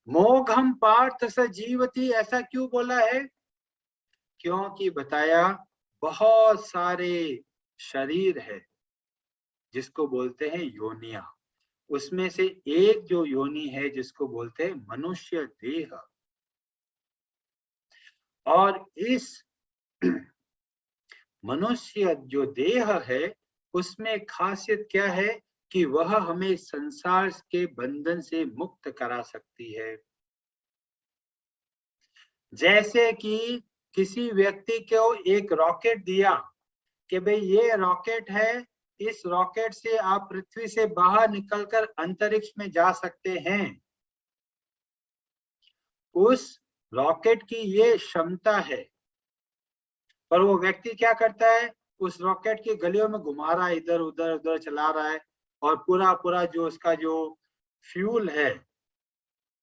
मोघम पार्थ सजीवती ऐसा क्यों बोला है? क्योंकि बताया बहुत सारे शरीर है जिसको बोलते हैं योनिया, उसमें से एक जो योनि है जिसको बोलते हैं मनुष्य देह। और इस मनुष्य जो देह है उसमें खासियत क्या है कि वह हमें संसार के बंधन से मुक्त करा सकती है। जैसे कि किसी व्यक्ति को एक रॉकेट दिया कि भाई ये रॉकेट है, इस रॉकेट से आप पृथ्वी से बाहर निकलकर अंतरिक्ष में जा सकते हैं। उस रॉकेट की ये क्षमता है, पर वो व्यक्ति क्या करता है, उस रॉकेट की गलियों में घुमा रहा है, इधर उधर उधर चला रहा है, और पूरा पूरा जो उसका जो फ्यूल है,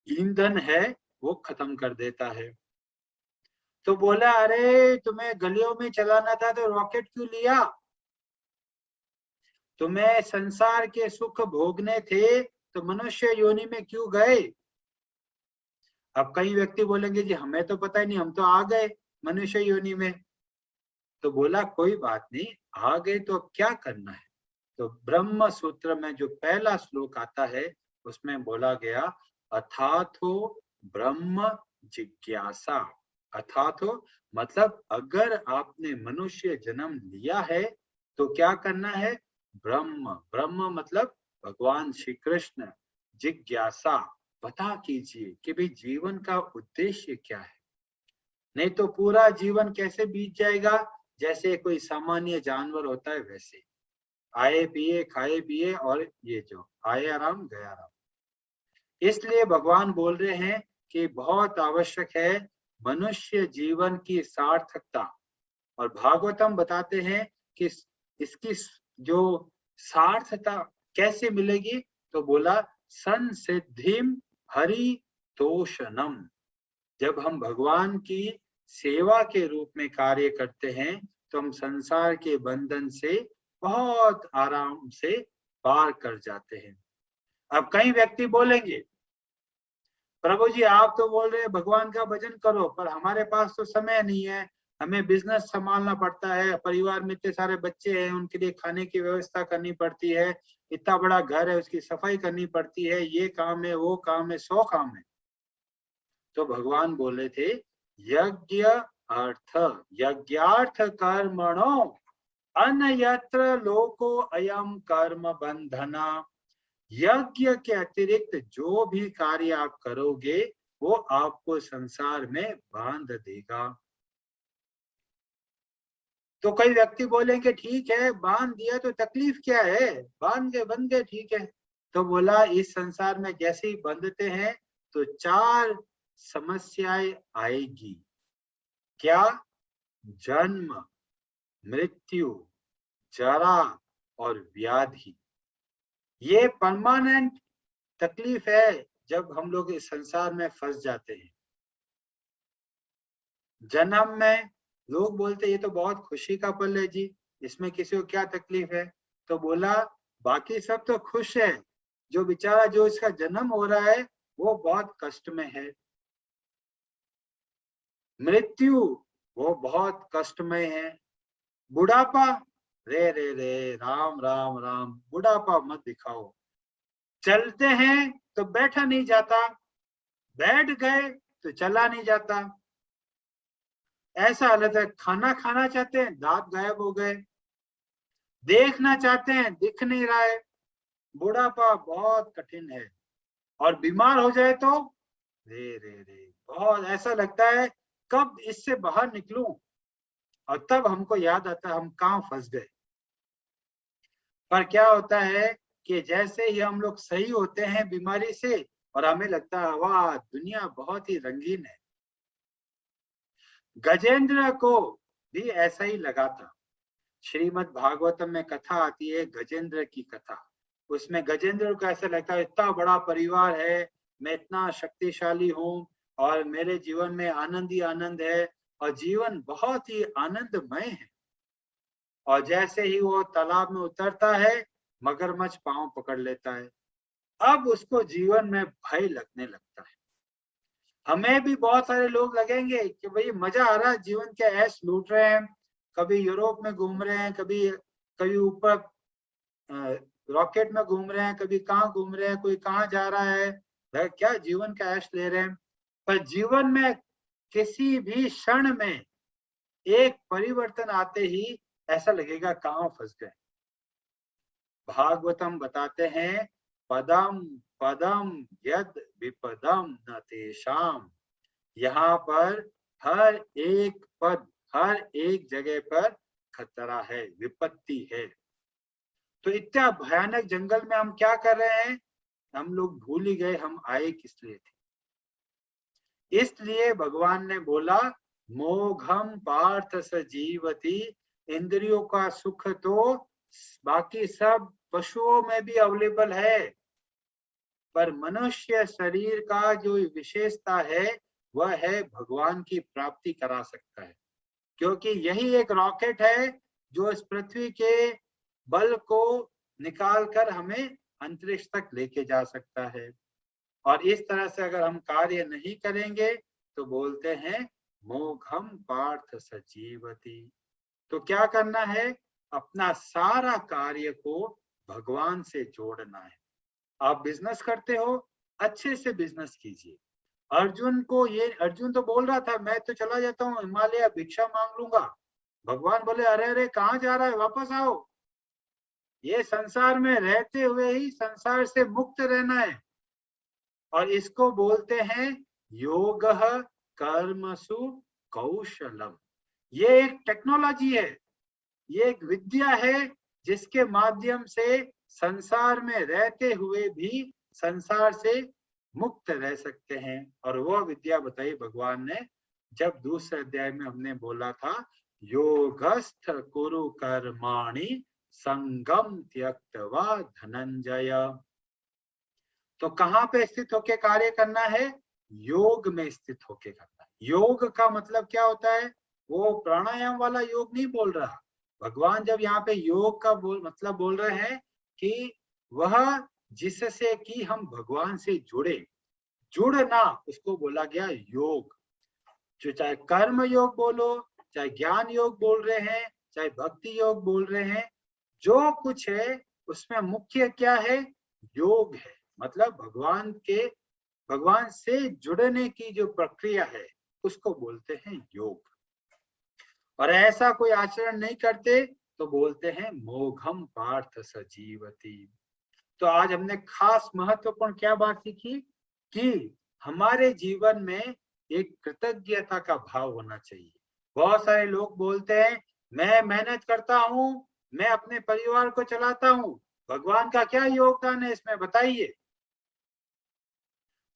ईंधन है, वो खत्म कर देता है। तो बोला, अरे तुम्हें गलियों में चलाना था तो रॉकेट क्यों लिया? तुम्हें संसार के सुख भोगने थे तो मनुष्य योनि में क्यों गए? अब कई व्यक्ति बोलेंगे जी हमें तो पता ही नहीं, हम तो आ गए मनुष्य योनि में। तो बोला कोई बात नहीं, आ गए तो अब क्या करना है? तो ब्रह्म सूत्र में जो पहला श्लोक आता है उसमें बोला गया, अथातो ब्रह्म जिज्ञासा। अथातो मतलब अगर आपने मनुष्य जन्म लिया है तो क्या करना है? ब्रह्म, ब्रह्म मतलब भगवान श्री कृष्ण, जिज्ञासा, पता कीजिए कि भाई जीवन का उद्देश्य क्या है। नहीं तो पूरा जीवन कैसे बीत जाएगा, जैसे कोई सामान्य जानवर होता है वैसे, आए पिए खाए पिए और ये जो आए आराम गया आराम। इसलिए भगवान बोल रहे हैं कि बहुत आवश्यक है मनुष्य जीवन की सार्थकता। और भागवतम बताते हैं कि इसकी जो सार्थकता कैसे मिलेगी, तो बोला संसिद्धिम हरि तोषणम। जब हम भगवान की सेवा के रूप में कार्य करते हैं तो हम संसार के बंधन से बहुत आराम से पार कर जाते हैं। अब कई व्यक्ति बोलेंगे, प्रभु जी आप तो बोल रहे हैं भगवान का भजन करो, पर हमारे पास तो समय नहीं है, हमें बिजनेस संभालना पड़ता है, परिवार में इतने सारे बच्चे हैं, उनके लिए खाने की व्यवस्था करनी पड़ती है, इतना बड़ा घर है उसकी सफाई करनी पड़ती है, ये काम है वो काम है, 100 काम है। तो भगवान बोले थे, यज्ञ अर्थ यज्ञार्थ कर्मणो अन्यत्र लोको अयम कर्म बंधना। यज्ञ के अतिरिक्त जो भी कार्य आप करोगे वो आपको संसार में बांध देगा। तो कई व्यक्ति बोलेंगे ठीक है बांध दिया तो तकलीफ क्या है, बांध के बंध गए ठीक है। तो बोला इस संसार में जैसे ही बंधते हैं तो 4 समस्याएं आएगी। क्या? जन्म, मृत्यु, जरा और व्याधि। ये परमानेंट तकलीफ है जब हम लोग इस संसार में फंस जाते हैं। जन्म में लोग बोलते ये तो बहुत खुशी का पल है जी, इसमें किसी को क्या तकलीफ है? तो बोला बाकी सब तो खुश है, जो बेचारा जो इसका जन्म हो रहा है वो बहुत कष्ट में है। मृत्यु वो बहुत कष्टमय है। बुढ़ापा, रे रे रे राम राम राम, बुढ़ापा मत दिखाओ। चलते हैं तो बैठा नहीं जाता, बैठ गए तो चला नहीं जाता, ऐसा हालत है। खाना खाना चाहते हैं दांत गायब हो गए, देखना चाहते हैं दिख नहीं रहा है। बुढ़ापा बहुत कठिन है। और बीमार हो जाए तो रे रे रे बहुत ऐसा लगता है कब इससे बाहर निकलूं। और तब हमको याद आता है हम कहाँ फंस गए। पर क्या होता है कि जैसे ही हम लोग सही होते हैं बीमारी से और हमें लगता है वाह दुनिया बहुत ही रंगीन है। गजेंद्र को भी ऐसा ही लगा था। श्रीमद् भागवतम में कथा आती है गजेंद्र की कथा। उसमें गजेंद्र को ऐसा लगता है इतना बड़ा परिवार है, मैं इतना शक्तिशाली हूँ और मेरे जीवन में आनंद ही आनंद है और जीवन बहुत ही आनंदमय है। और जैसे ही वो तालाब में उतरता है मगरमच्छ पांव पकड़ लेता है। अब उसको जीवन में भय लगने लगता है। हमें भी बहुत सारे लोग लगेंगे कि भाई मजा आ रहा है, जीवन के ऐश लूट रहे हैं, कभी यूरोप में घूम रहे हैं, कभी कभी ऊपर रॉकेट में घूम रहे हैं, कभी कहाँ घूम रहे हैं, कोई कहाँ जा रहा है, क्या जीवन का ऐश ले रहे हैं। पर जीवन में किसी भी क्षण में एक परिवर्तन आते ही ऐसा लगेगा कहाँ फंस गए। भागवतम बताते हैं पदम पदम यद विपदम न तेषाम। यहाँ पर हर एक पद, हर एक जगह पर खतरा है, विपत्ति है। तो इतना भयानक जंगल में हम क्या कर रहे हैं? हम लोग भूल ही गए हम आए किस लिए थे। इसलिए भगवान ने बोला मोघम पार्थ सजीवती, इंद्रियों का सुख तो बाकी सब पशुओं में भी अवेलेबल है, पर मनुष्य शरीर का जो विशेषता है वह है भगवान की प्राप्ति करा सकता है, क्योंकि यही एक रॉकेट है जो इस पृथ्वी के बल को निकाल कर हमें अंतरिक्ष तक लेके जा सकता है। और इस तरह से अगर हम कार्य नहीं करेंगे तो बोलते हैं मोघम पार्थ सजीवती। तो क्या करना है? अपना सारा कार्य को भगवान से जोड़ना है। आप बिजनेस करते हो, अच्छे से बिजनेस कीजिए। अर्जुन तो बोल रहा था मैं तो चला जाता हूँ हिमालय, भिक्षा मांग लूंगा। भगवान बोले अरे अरे कहाँ जा रहा है, वापस आओ। ये संसार में रहते हुए ही संसार से मुक्त रहना है, और इसको बोलते हैं योगः कर्मसु कौशलम। ये एक टेक्नोलॉजी है, ये एक विद्या है जिसके माध्यम से संसार में रहते हुए भी संसार से मुक्त रह सकते हैं। और वो विद्या बताई भगवान ने जब दूसरे अध्याय में हमने बोला था योगस्थ कुरु कर्माणि संगम त्यक्त्वा धनंजय। तो कहाँ पे स्थित होके कार्य करना है? योग में स्थित होके करना है। योग का मतलब क्या होता है? वो प्राणायाम वाला योग नहीं बोल रहा भगवान। जब यहाँ पे योग का मतलब बोल रहे हैं कि वह जिससे कि हम भगवान से जुड़ना, उसको बोला गया योग। जो चाहे कर्म योग बोलो, चाहे ज्ञान योग बोल रहे हैं, चाहे भक्ति योग बोल रहे हैं, जो कुछ है उसमें मुख्य क्या है? योग है। मतलब भगवान से जुड़ने की जो प्रक्रिया है उसको बोलते हैं योग। और ऐसा कोई आचरण नहीं करते तो बोलते हैं मोघम पार्थ सजीवती। तो आज हमने खास महत्वपूर्ण क्या बात सीखी कि हमारे जीवन में एक कृतज्ञता का भाव होना चाहिए। बहुत सारे लोग बोलते हैं मैं मेहनत करता हूँ, मैं अपने परिवार को चलाता हूँ, भगवान का क्या योगदान है इसमें बताइए।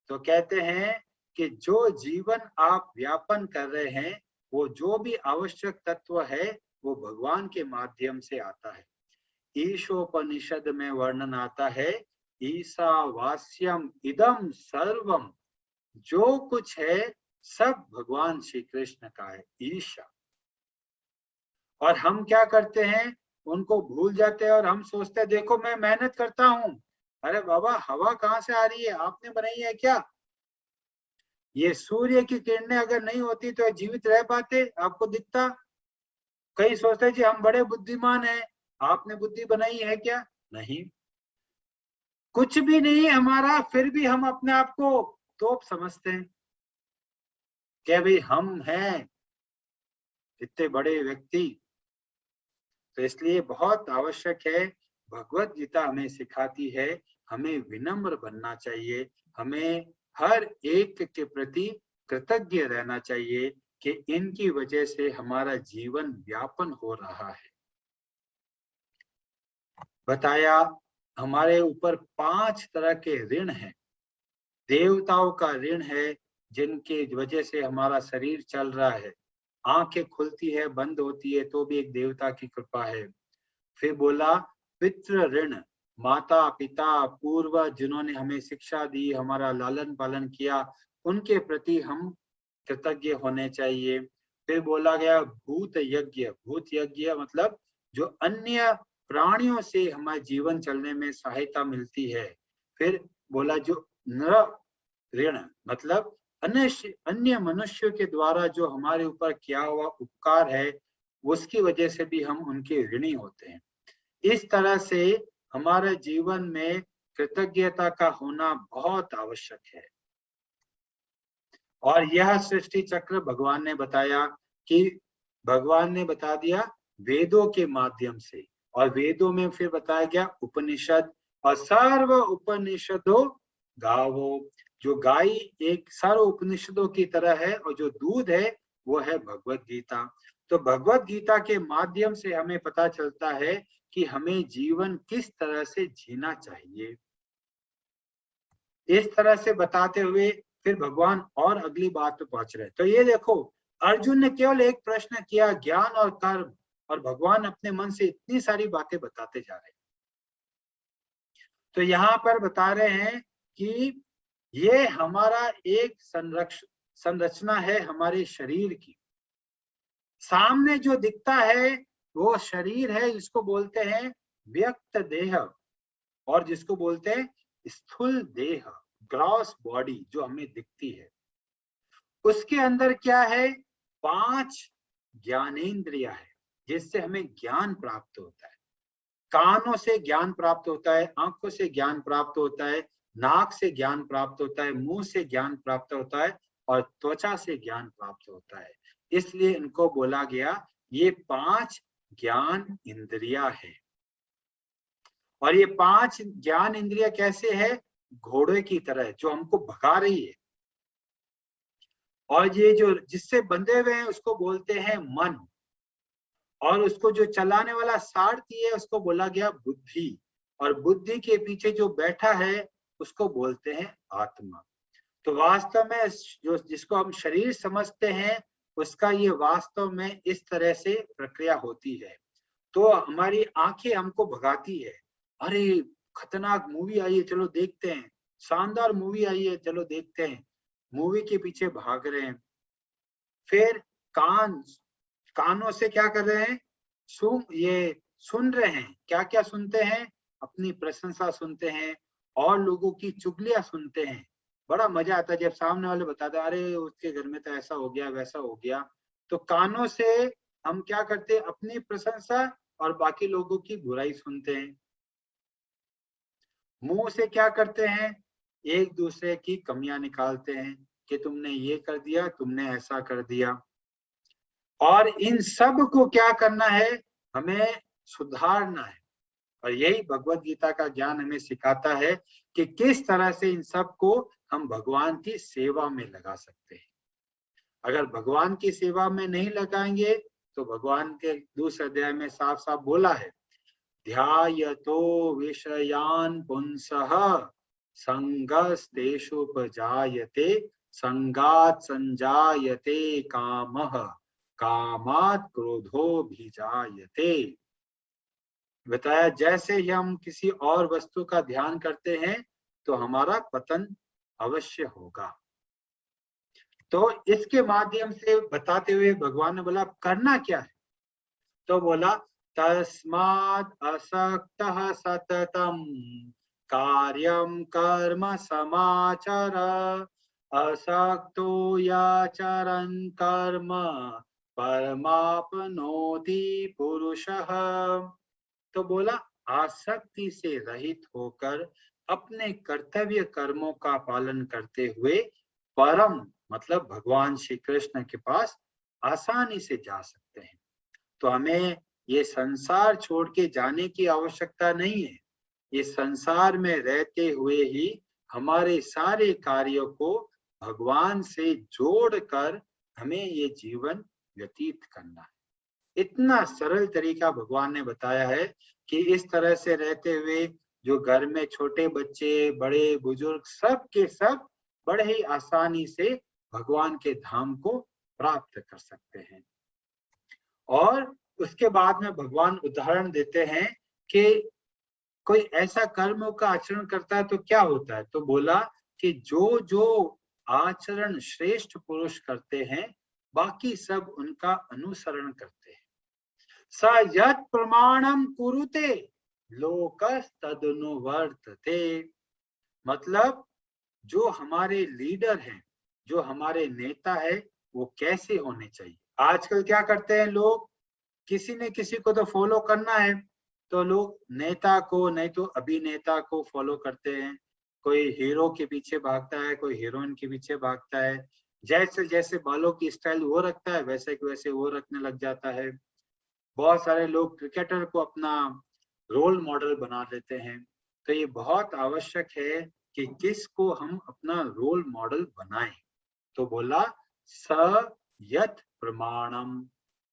तो कहते हैं कि जो जीवन आप व्यापन कर रहे हैं, वो जो भी आवश्यक तत्व है वो भगवान के माध्यम से आता है। ईशोपनिषद में वर्णन आता है ईशावास्यम इदम सर्वम, जो कुछ है सब भगवान श्री कृष्ण का है, ईशा। और हम क्या करते हैं? उनको भूल जाते हैं और हम सोचते हैं देखो मैं मेहनत करता हूँ। अरे बाबा हवा कहाँ से आ रही है? आपने बनाई है क्या? ये सूर्य की किरणें अगर नहीं होती तो जीवित रह पाते? आपको दिखता? कई सोचते जी हम बड़े बुद्धिमान हैं, आपने बुद्धि बनाई है क्या? नहीं, कुछ भी नहीं हमारा, फिर भी हम अपने आप को तोप समझते हैं क्या भाई हम हैं इतने बड़े व्यक्ति। तो इसलिए बहुत आवश्यक है, भगवत गीता हमें सिखाती है हमें विनम्र बनना चाहिए, हमें हर एक के प्रति कृतज्ञ रहना चाहिए कि इनकी वजह से हमारा जीवन व्यापन हो रहा है। बताया हमारे ऊपर 5 तरह के ऋण हैं। देवताओं का ऋण है जिनके वजह से हमारा शरीर चल रहा है, आंखें खुलती है बंद होती है तो भी एक देवता की कृपा है। फिर बोला पितृ ऋण, माता पिता पूर्वज जिन्होंने हमें शिक्षा दी, हमारा लालन पालन किया, उनके प्रति हम कृतज्ञ होने चाहिए। फिर बोला गया भूत यज्ञ, भूत यज्ञ मतलब जो अन्य प्राणियों से हमारे जीवन चलने में सहायता मिलती है। फिर बोला जो नर ऋण मतलब अन्य मनुष्यों के द्वारा जो हमारे ऊपर किया हुआ उपकार है उसकी वजह से भी हम उनके ऋणी होते हैं। इस तरह से हमारे जीवन में कृतज्ञता का होना बहुत आवश्यक है। और यह सृष्टि चक्र भगवान ने बताया कि भगवान ने बता दिया वेदों के माध्यम से, और वेदों में फिर बताया गया उपनिषद, और सर्व उपनिषदों गावो, जो गाय एक सर्व उपनिषदों की तरह है और जो दूध है वो है भगवत गीता। तो भगवत गीता के माध्यम से हमें पता चलता है कि हमें जीवन किस तरह से जीना चाहिए। इस तरह से बताते हुए फिर भगवान और अगली बात पे पहुंच रहे। तो ये देखो, अर्जुन ने केवल एक प्रश्न किया, ज्ञान और कर्म, और भगवान अपने मन से इतनी सारी बातें बताते जा रहे हैं। तो यहाँ पर बता रहे हैं कि ये हमारा एक संरचना है हमारे शरीर की। सामने जो दिखता है वो शरीर है, जिसको बोलते हैं व्यक्त देह, और जिसको बोलते हैं स्थूल देह, ग्रॉस बॉडी जो हमें दिखती है। उसके अंदर क्या है? 5 ज्ञानेंद्रिया है, जिससे हमें ज्ञान प्राप्त होता है। कानों से ज्ञान प्राप्त होता है, आंखों से ज्ञान प्राप्त होता है, नाक से ज्ञान प्राप्त होता है, मुंह से ज्ञान प्राप्त होता है, और त्वचा से ज्ञान प्राप्त होता है। इसलिए इनको बोला गया ये 5 ज्ञान इंद्रिया है। और ये 5 ज्ञान इंद्रिया कैसे है? घोड़े की तरह जो हमको भगा रही है। और ये जो जिससे बंधे हुए हैं उसको बोलते हैं मन, और उसको जो चलाने वाला सारथी है उसको बोला गया बुद्धि, और बुद्धि के पीछे जो बैठा है उसको बोलते हैं आत्मा। तो वास्तव में जो जिसको हम शरीर समझते हैं उसका ये वास्तव में इस तरह से प्रक्रिया होती है। तो हमारी आंखें हमको भगाती है, अरे खतरनाक मूवी आई है चलो देखते हैं, शानदार मूवी आई है चलो देखते हैं, मूवी के पीछे भाग रहे हैं। फिर कानों से क्या कर रहे हैं? सुन रहे हैं। क्या क्या सुनते हैं? अपनी प्रशंसा सुनते हैं और लोगों की चुगलियां सुनते हैं। बड़ा मजा आता है जब सामने वाले बताते हैं, अरे उसके घर में तो ऐसा हो गया वैसा हो गया। तो कानों से हम क्या करते हैं? अपनी प्रशंसा और बाकी लोगों की बुराई सुनते हैं। मुंह से क्या करते हैं? एक दूसरे की कमियां निकालते हैं कि तुमने ये कर दिया, तुमने ऐसा कर दिया। और इन सब को क्या करना है? हमें सुधारना है। और यही भगवत गीता का ज्ञान हमें सिखाता है कि किस तरह से इन सब को हम भगवान की सेवा में लगा सकते हैं। अगर भगवान की सेवा में नहीं लगाएंगे तो भगवान के दूसरे अध्याय में साफ साफ बोला है, ध्यायतो विषयान पुंसः संगस्तेषुपजायते संगात् संजायते कामः कामात् क्रोधोऽभिजायते। बताया जैसे ही हम किसी और वस्तु का ध्यान करते हैं तो हमारा पतन अवश्य होगा। तो इसके माध्यम से बताते हुए भगवान ने बोला करना क्या है? तो बोला तस्मात् असक्तः सततम कार्यम कर्म समाचर असक्तो याचरन् कर्म परमाप्नोति पुरुषः। तो बोला आसक्ति से रहित होकर अपने कर्तव्य कर्मों का पालन करते हुए परम मतलब भगवान श्री कृष्ण के पास आसानी से जा सकते हैं। तो हमें ये संसार छोड़ के जाने की आवश्यकता नहीं है। ये संसार में रहते हुए ही हमारे सारे कार्यों को भगवान से जोड़कर हमें ये जीवन व्यतीत करना है। इतना सरल तरीका भगवान ने बताया है कि इस तरह से रहते हुए जो घर में छोटे बच्चे बड़े बुजुर्ग सब के सब बड़े ही आसानी से भगवान के धाम को प्राप्त कर सकते हैं। और उसके बाद में भगवान उदाहरण देते हैं कि कोई ऐसा कर्म का आचरण करता है तो क्या होता है। तो बोला कि जो जो आचरण श्रेष्ठ पुरुष करते हैं बाकी सब उनका अनुसरण करते हैं। स यत् प्रमाणम कुरुते लोकस्तदनुवर्तते। मतलब जो हमारे लीडर हैं, जो हमारे नेता है, वो कैसे होने चाहिए। आजकल क्या करते हैं लोग, किसी ने किसी को तो फॉलो करना है तो लोग नेता को नहीं तो अभिनेता को फॉलो करते हैं। कोई हीरो के पीछे भागता है, कोई हीरोइन के पीछे भागता है। जैसे जैसे बालों की स्टाइल वो रखता है वैसे वैसे वो रखने लग जाता है। बहुत सारे लोग क्रिकेटर को अपना रोल मॉडल बना लेते हैं। तो ये बहुत आवश्यक है कि किसको हम अपना रोल मॉडल बनाएं। तो बोला स यत् प्रमाणम।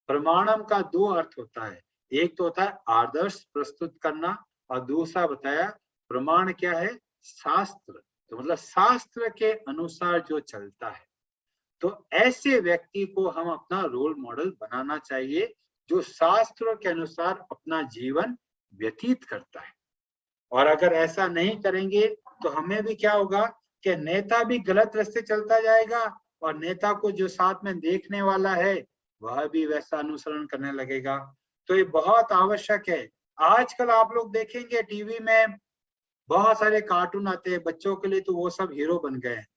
प्रमाणम का दो अर्थ होता है, एक तो होता है आदर्श प्रस्तुत करना और दूसरा बताया प्रमाण क्या है, शास्त्र। तो मतलब शास्त्र के अनुसार जो चलता है, तो ऐसे व्यक्ति को हम अपना रोल मॉडल बनाना चाहिए जो शास्त्रों के अनुसार अपना जीवन व्यतीत करता है। और अगर ऐसा नहीं करेंगे तो हमें भी क्या होगा कि नेता भी गलत रास्ते चलता जाएगा और नेता को जो साथ में देखने वाला है वह भी वैसा अनुसरण करने लगेगा। तो ये बहुत आवश्यक है। आजकल आप लोग देखेंगे टीवी में बहुत सारे कार्टून आते हैं बच्चों के लिए, तो वो सब हीरो बन गए हैं।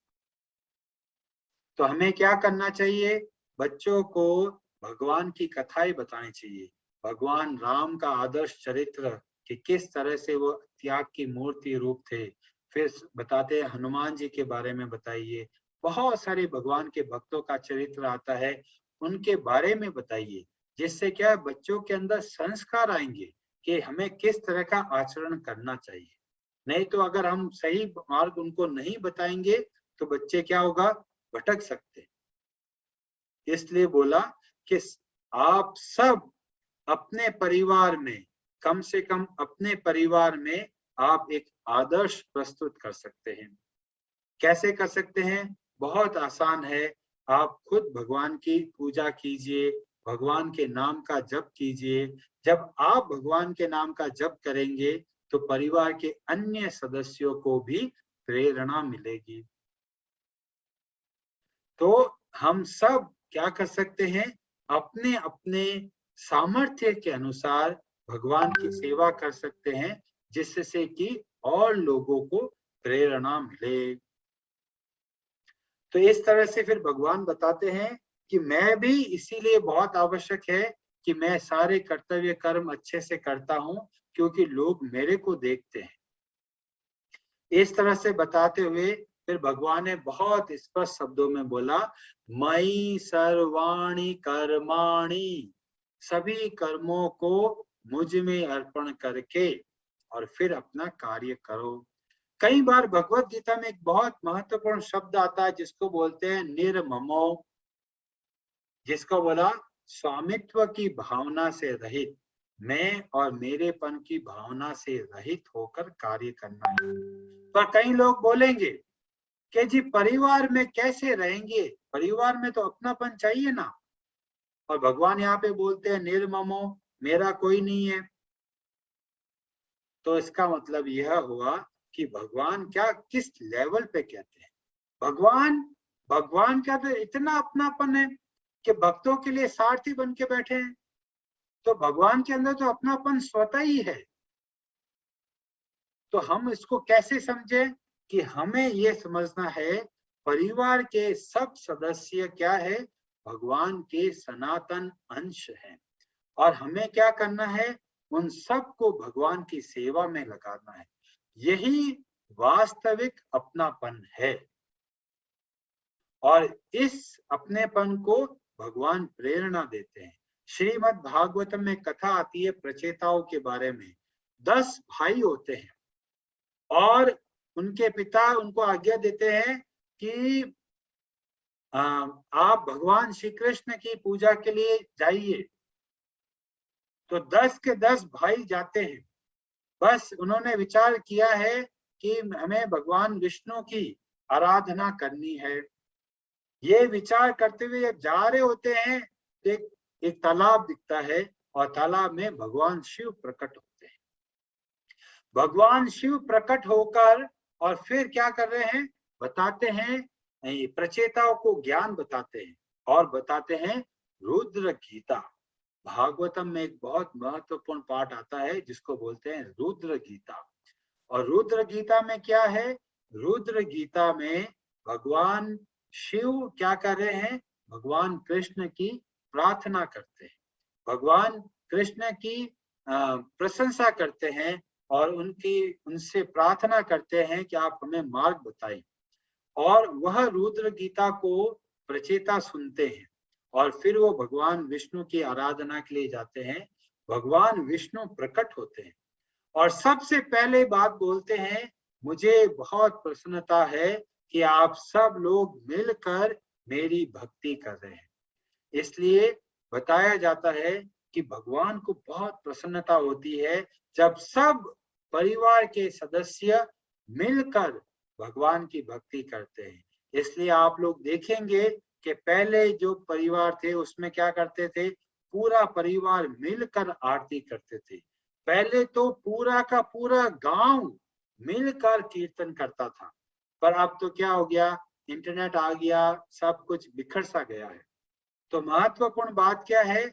तो हमें क्या करना चाहिए, बच्चों को भगवान की कथाएं बतानी चाहिए, भगवान राम का आदर्श चरित्र कि किस तरह से वो त्याग की मूर्ति रूप थे। फिर बताते हैं हनुमान जी के बारे में बताइए, बहुत सारे भगवान के भक्तों का चरित्र आता है, उनके बारे में बताइए, जिससे क्या है बच्चों के अंदर संस्कार आएंगे कि हमें किस तरह का आचरण करना चाहिए। नहीं तो अगर हम सही मार्ग उनको नहीं बताएंगे तो बच्चे क्या होगा, भटक सकते। इसलिए बोला कि आप सब अपने परिवार में, कम से कम अपने परिवार में आप एक आदर्श प्रस्तुत कर सकते हैं। कैसे कर सकते हैं, बहुत आसान है। आप खुद भगवान की पूजा कीजिए, भगवान के नाम का जप कीजिए। जब आप भगवान के नाम का जप करेंगे तो परिवार के अन्य सदस्यों को भी प्रेरणा मिलेगी। तो हम सब क्या कर सकते हैं, अपने अपने सामर्थ्य के अनुसार भगवान की सेवा कर सकते हैं, जिससे कि और लोगों को प्रेरणा मिले। तो इस तरह से फिर भगवान बताते हैं कि मैं भी इसीलिए बहुत आवश्यक है कि मैं सारे कर्तव्य कर्म अच्छे से करता हूं, क्योंकि लोग मेरे को देखते हैं। इस तरह से बताते हुए फिर भगवान ने बहुत स्पष्ट शब्दों में बोला, मयि सर्वाणि कर्माणि, सभी कर्मों को मुझ में अर्पण करके और फिर अपना कार्य करो। कई बार भगवत गीता में एक बहुत महत्वपूर्ण शब्द आता है जिसको बोलते हैं निर्ममो, जिसको बोला स्वामित्व की भावना से रहित, मैं और मेरेपन की भावना से रहित होकर कार्य करना है। पर कई लोग बोलेंगे कि जी परिवार में कैसे रहेंगे, परिवार में तो अपनापन चाहिए ना। और भगवान यहाँ पे बोलते हैं निर्ममो, मेरा कोई नहीं है। तो इसका मतलब यह हुआ कि भगवान क्या किस लेवल पे कहते हैं। भगवान का तो इतना अपनापन है कि भक्तों के लिए सारथी बन के बैठे हैं। तो भगवान के अंदर तो अपनापन स्वतः ही है। तो हम इसको कैसे समझे कि हमें ये समझना है परिवार के सब सदस्य क्या है, भगवान के सनातन अंश हैं। और हमें क्या करना है, उन सबको भगवान की सेवा में लगाना है। यही वास्तविक अपनापन है। और इस अपनेपन को भगवान प्रेरणा देते हैं। श्रीमद् भागवतम में कथा आती है प्रचेताओं के बारे में। 10 भाई होते हैं और उनके पिता उनको आज्ञा देते हैं कि आप भगवान श्री कृष्ण की पूजा के लिए जाइए। तो 10 के 10 भाई जाते हैं। बस उन्होंने विचार किया है कि हमें भगवान विष्णु की आराधना करनी है। ये विचार करते हुए जब जा रहे होते हैं तो एक तालाब दिखता है और तालाब में भगवान शिव प्रकट होते हैं। भगवान शिव प्रकट होकर और फिर क्या कर रहे हैं, बताते हैं, प्रचेताओं को ज्ञान बताते हैं और बताते हैं रुद्र गीता। भागवतम में एक बहुत महत्वपूर्ण पाठ आता है जिसको बोलते हैं रुद्र गीता। और रुद्र गीता में क्या है, रुद्र गीता में भगवान शिव क्या कर रहे हैं, भगवान कृष्ण की प्रार्थना करते हैं, भगवान कृष्ण की प्रशंसा करते हैं और उनसे प्रार्थना करते हैं कि आप हमें मार्ग बताइए। और वह रुद्र गीता को प्रचेता सुनते हैं और फिर वो भगवान विष्णु की आराधना के लिए जाते हैं। भगवान विष्णु प्रकट होते हैं और सबसे पहले बात बोलते हैं, मुझे बहुत प्रसन्नता है कि आप सब लोग मिलकर मेरी भक्ति कर रहे हैं। इसलिए बताया जाता है कि भगवान को बहुत प्रसन्नता होती है जब सब परिवार के सदस्य मिलकर भगवान की भक्ति करते हैं। इसलिए आप लोग देखेंगे कि पहले जो परिवार थे उसमें क्या करते थे, पूरा परिवार मिलकर आरती करते थे। पहले तो पूरा का पूरा गांव मिलकर कीर्तन करता था, पर अब तो क्या हो गया, इंटरनेट आ गया, सब कुछ बिखर सा गया है। तो महत्वपूर्ण बात क्या है,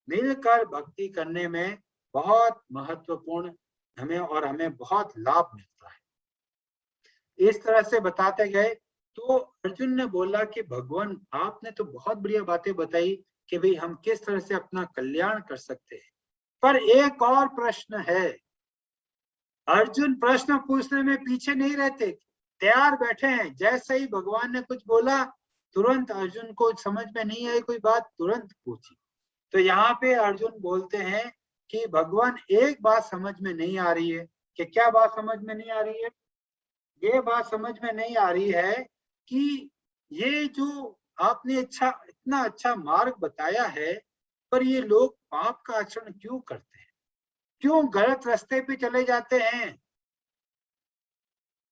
मिलकर भक्ति करने में बहुत महत्वपूर्ण हमें बहुत लाभ मिलता है। इस तरह से बताते गए तो अर्जुन ने बोला कि भगवान आपने तो बहुत बढ़िया बातें बताई कि भाई हम किस तरह से अपना कल्याण कर सकते हैं, पर एक और प्रश्न है। अर्जुन प्रश्न पूछने में पीछे नहीं रहते, तैयार बैठे हैं। जैसे ही भगवान ने कुछ बोला तुरंत अर्जुन को समझ में नहीं आई कोई बात, तुरंत पूछी। तो यहाँ पे अर्जुन बोलते हैं कि भगवान एक बात समझ में नहीं आ रही है। कि क्या बात समझ में नहीं आ रही है? ये बात समझ में नहीं आ रही है कि ये जो आपने इतना अच्छा मार्ग बताया है, पर ये लोग पाप का आचरण क्यों करते हैं, क्यों गलत रास्ते पे चले जाते हैं,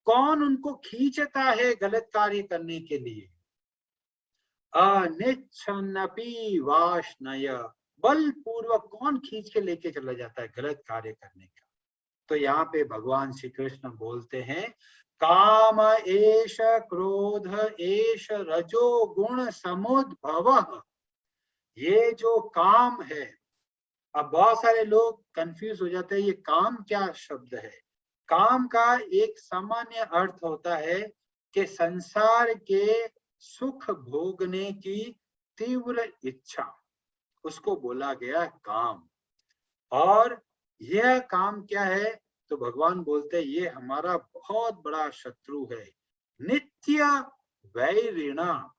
कौन उनको खींचता है गलत कार्य करने के लिए? अनिच्छन्नपि वाष्णय, बलपूर्वक कौन खींच के लेके चला जाता है गलत कार्य करने का? तो यहाँ पे भगवान श्री कृष्ण बोलते हैं, काम एष क्रोध एष रजो गुण समुद्भवः। ये जो काम है, अब बहुत सारे लोग कंफ्यूज हो जाते हैं, ये काम क्या शब्द है? काम का एक सामान्य अर्थ होता है कि संसार के सुख भोगने की तीव्र इच्छा, उसको बोला गया काम। और यह काम क्या है? तो भगवान बोलते हैं ये हमारा बहुत बड़ा शत्रु है, नित्य वैरिणा,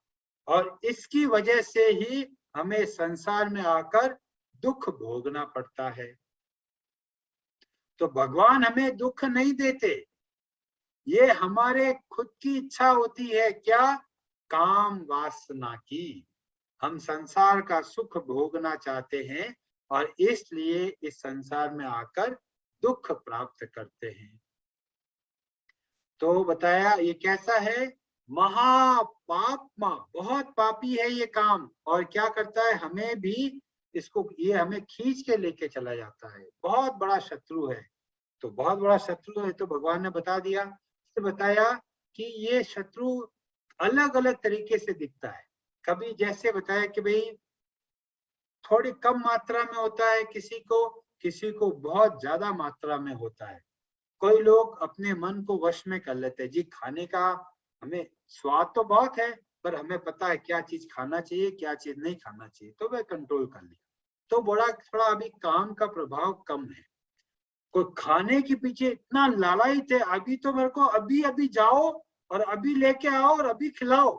और इसकी वजह से ही हमें संसार में आकर दुख भोगना पड़ता है। तो भगवान हमें दुख नहीं देते, ये हमारे खुद की इच्छा होती है। क्या? काम वासना की। हम संसार का सुख भोगना चाहते हैं और इसलिए इस संसार में आकर दुख प्राप्त करते हैं। तो बताया ये कैसा है? महापापमा, बहुत पापी है ये काम। और क्या करता है, हमें भी इसको, ये हमें खींच के लेके चला जाता है, बहुत बड़ा शत्रु है। तो बहुत बड़ा शत्रु है तो भगवान ने बता दिया, बताया कि ये शत्रु अलग अलग तरीके से दिखता है। कभी जैसे बताया कि भाई थोड़ी कम मात्रा में होता है किसी को बहुत ज्यादा मात्रा में होता है। कोई लोग अपने मन को वश में कर लेते हैं, जी खाने का हमें स्वाद तो बहुत है, पर हमें पता है क्या चीज खाना चाहिए क्या चीज नहीं खाना चाहिए, तो वह कंट्रोल कर लिया। तो बड़ा थोड़ा अभी काम का प्रभाव कम है। कोई खाने के पीछे इतना लालायित है, अभी तो मेरे को अभी अभी जाओ और अभी लेके आओ और अभी खिलाओ,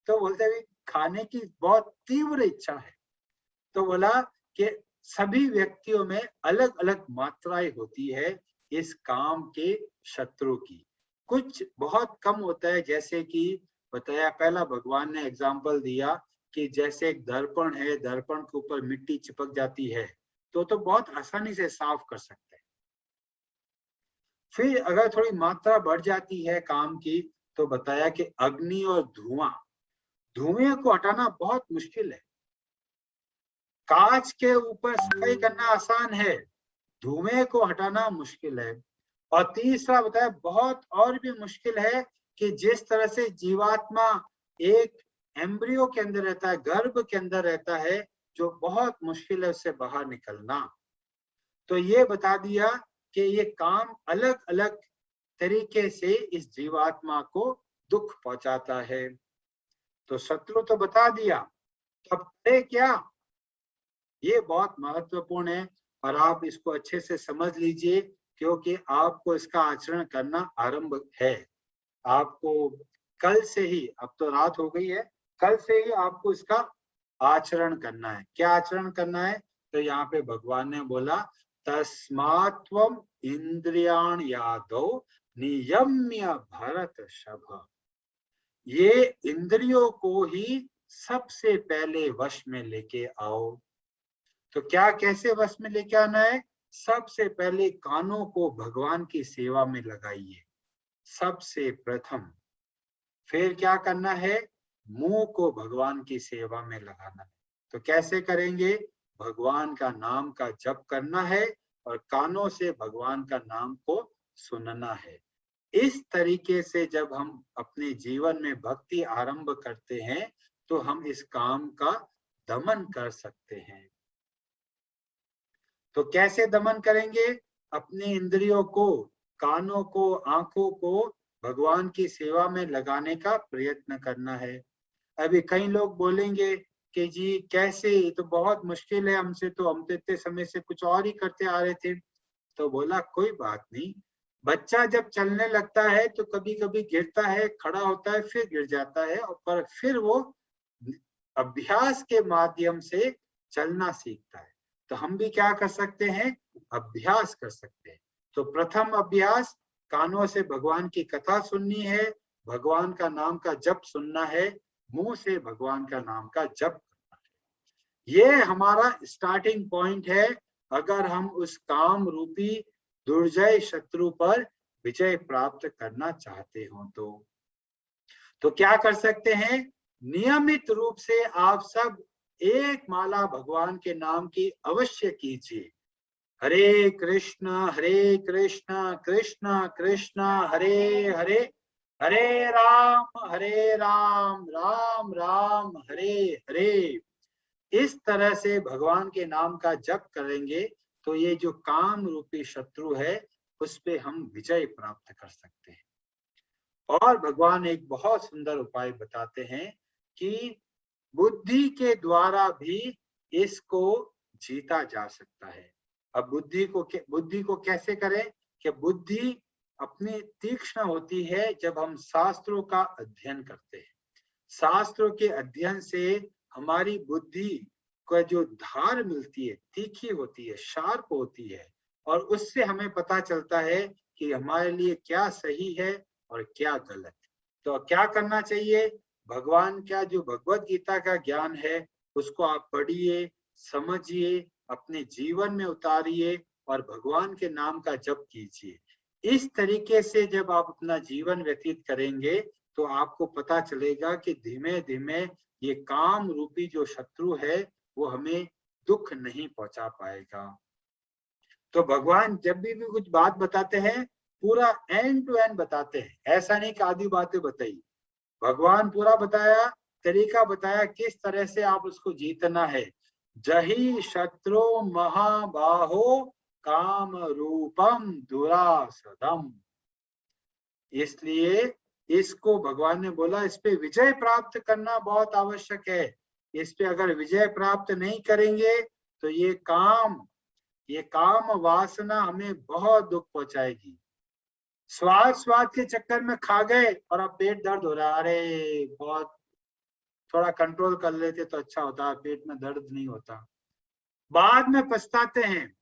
तो बोलते हैं खाने की बहुत तीव्र इच्छा है। तो बोला कि सभी व्यक्तियों में अलग अलग मात्राएं होती है इस काम के शत्रु की। कुछ बहुत कम होता है, जैसे कि बताया पहला भगवान ने एग्जाम्पल दिया कि जैसे एक दर्पण है, दर्पण के ऊपर मिट्टी चिपक जाती है तो बहुत आसानी से साफ कर सकते हैं। फिर अगर थोड़ी मात्रा बढ़ जाती है काम की तो बताया कि अग्नि और धुएं को हटाना बहुत मुश्किल है। कांच के ऊपर सफाई करना आसान है, धुएं को हटाना मुश्किल है। और तीसरा बताया बहुत और भी मुश्किल है कि जिस तरह से जीवात्मा एक एम्ब्रियो के अंदर रहता है, गर्भ के अंदर रहता है, जो बहुत मुश्किल है उससे बाहर निकलना। तो ये बता दिया कि ये काम अलग अलग तरीके से इस जीवात्मा को दुख पहुंचाता है। तो शत्रु तो बता दिया, तब करे क्या? ये बहुत महत्वपूर्ण है और आप इसको अच्छे से समझ लीजिए, क्योंकि आपको इसका आचरण करना आरंभ है। आपको कल से ही, अब तो रात हो गई है, कल से ही आपको इसका आचरण करना है। क्या आचरण करना है? तो यहाँ पे भगवान ने बोला तस्मात्वम इंद्रियाण यादो नियम्य भरत शभ। ये इंद्रियों को ही सबसे पहले वश में लेके आओ। तो क्या कैसे वश में लेके आना है? सबसे पहले कानों को भगवान की सेवा में लगाइए, सबसे प्रथम। फिर क्या करना है? मुंह को भगवान की सेवा में लगाना है। तो कैसे करेंगे? भगवान का नाम का जप करना है और कानों से भगवान का नाम को सुनना है। इस तरीके से जब हम अपने जीवन में भक्ति आरंभ करते हैं तो हम इस काम का दमन कर सकते हैं। तो कैसे दमन करेंगे? अपने इंद्रियों को, कानों को, आंखों को भगवान की सेवा में लगाने का प्रयत्न करना है। अभी कई लोग बोलेंगे कि जी कैसे, ये तो बहुत मुश्किल है हमसे, तो हम तो इतने समय से कुछ और ही करते आ रहे थे। तो बोला कोई बात नहीं, बच्चा जब चलने लगता है तो कभी कभी गिरता है, खड़ा होता है, फिर गिर जाता है, और पर फिर वो अभ्यास के माध्यम से चलना सीखता है। तो हम भी क्या कर सकते हैं? अभ्यास कर सकते हैं। तो प्रथम अभ्यास, कानों से भगवान की कथा सुननी है, भगवान का नाम का जप सुनना है, मुंह से भगवान का नाम का जप करना है। ये हमारा स्टार्टिंग पॉइंट है अगर हम उस काम रूपी दुर्जय शत्रु पर विजय प्राप्त करना चाहते हो। तो क्या कर सकते हैं? नियमित रूप से आप सब एक माला भगवान के नाम की अवश्य कीजिए। हरे कृष्ण कृष्ण कृष्ण हरे हरे, हरे राम राम राम हरे हरे। इस तरह से भगवान के नाम का जप करेंगे तो ये जो काम रूपी शत्रु है उस पे हम विजय प्राप्त कर सकते हैं। और भगवान एक बहुत सुंदर उपाय बताते हैं कि बुद्धि के द्वारा भी इसको जीता जा सकता है। अब बुद्धि को कैसे करें? कि बुद्धि अपनी तीक्ष्ण होती है जब हम शास्त्रों का अध्ययन करते हैं। शास्त्रों के अध्ययन से हमारी बुद्धि को जो धार मिलती है, तीखी होती है, शार्प होती है, और उससे हमें पता चलता है कि हमारे लिए क्या सही है और क्या गलत। तो क्या करना चाहिए? भगवान का जो भगवत गीता का ज्ञान है उसको आप पढ़िए, समझिए, अपने जीवन में उतारिए और भगवान के नाम का जप कीजिए। इस तरीके से जब आप अपना जीवन व्यतीत करेंगे तो आपको पता चलेगा कि धीमे धीमे ये काम रूपी जो शत्रु है वो हमें दुख नहीं पहुंचा पाएगा। तो भगवान जब भी कुछ बात बताते हैं पूरा एंड टू एंड बताते हैं, ऐसा नहीं कि आधी बातें बताई। भगवान पूरा बताया, तरीका बताया किस तरह से आप उसको जीतना है। जही शत्रु महाबाहो काम रूपम दुरासदम। इसलिए इसको भगवान ने बोला इस पे विजय प्राप्त करना बहुत आवश्यक है। इस पे अगर विजय प्राप्त नहीं करेंगे तो ये काम वासना हमें बहुत दुख पहुंचाएगी। स्वाद के चक्कर में खा गए और अब पेट दर्द हो रहा है, अरे बहुत थोड़ा कंट्रोल कर लेते तो अच्छा होता, पेट में दर्द नहीं होता। बाद में पछताते हैं।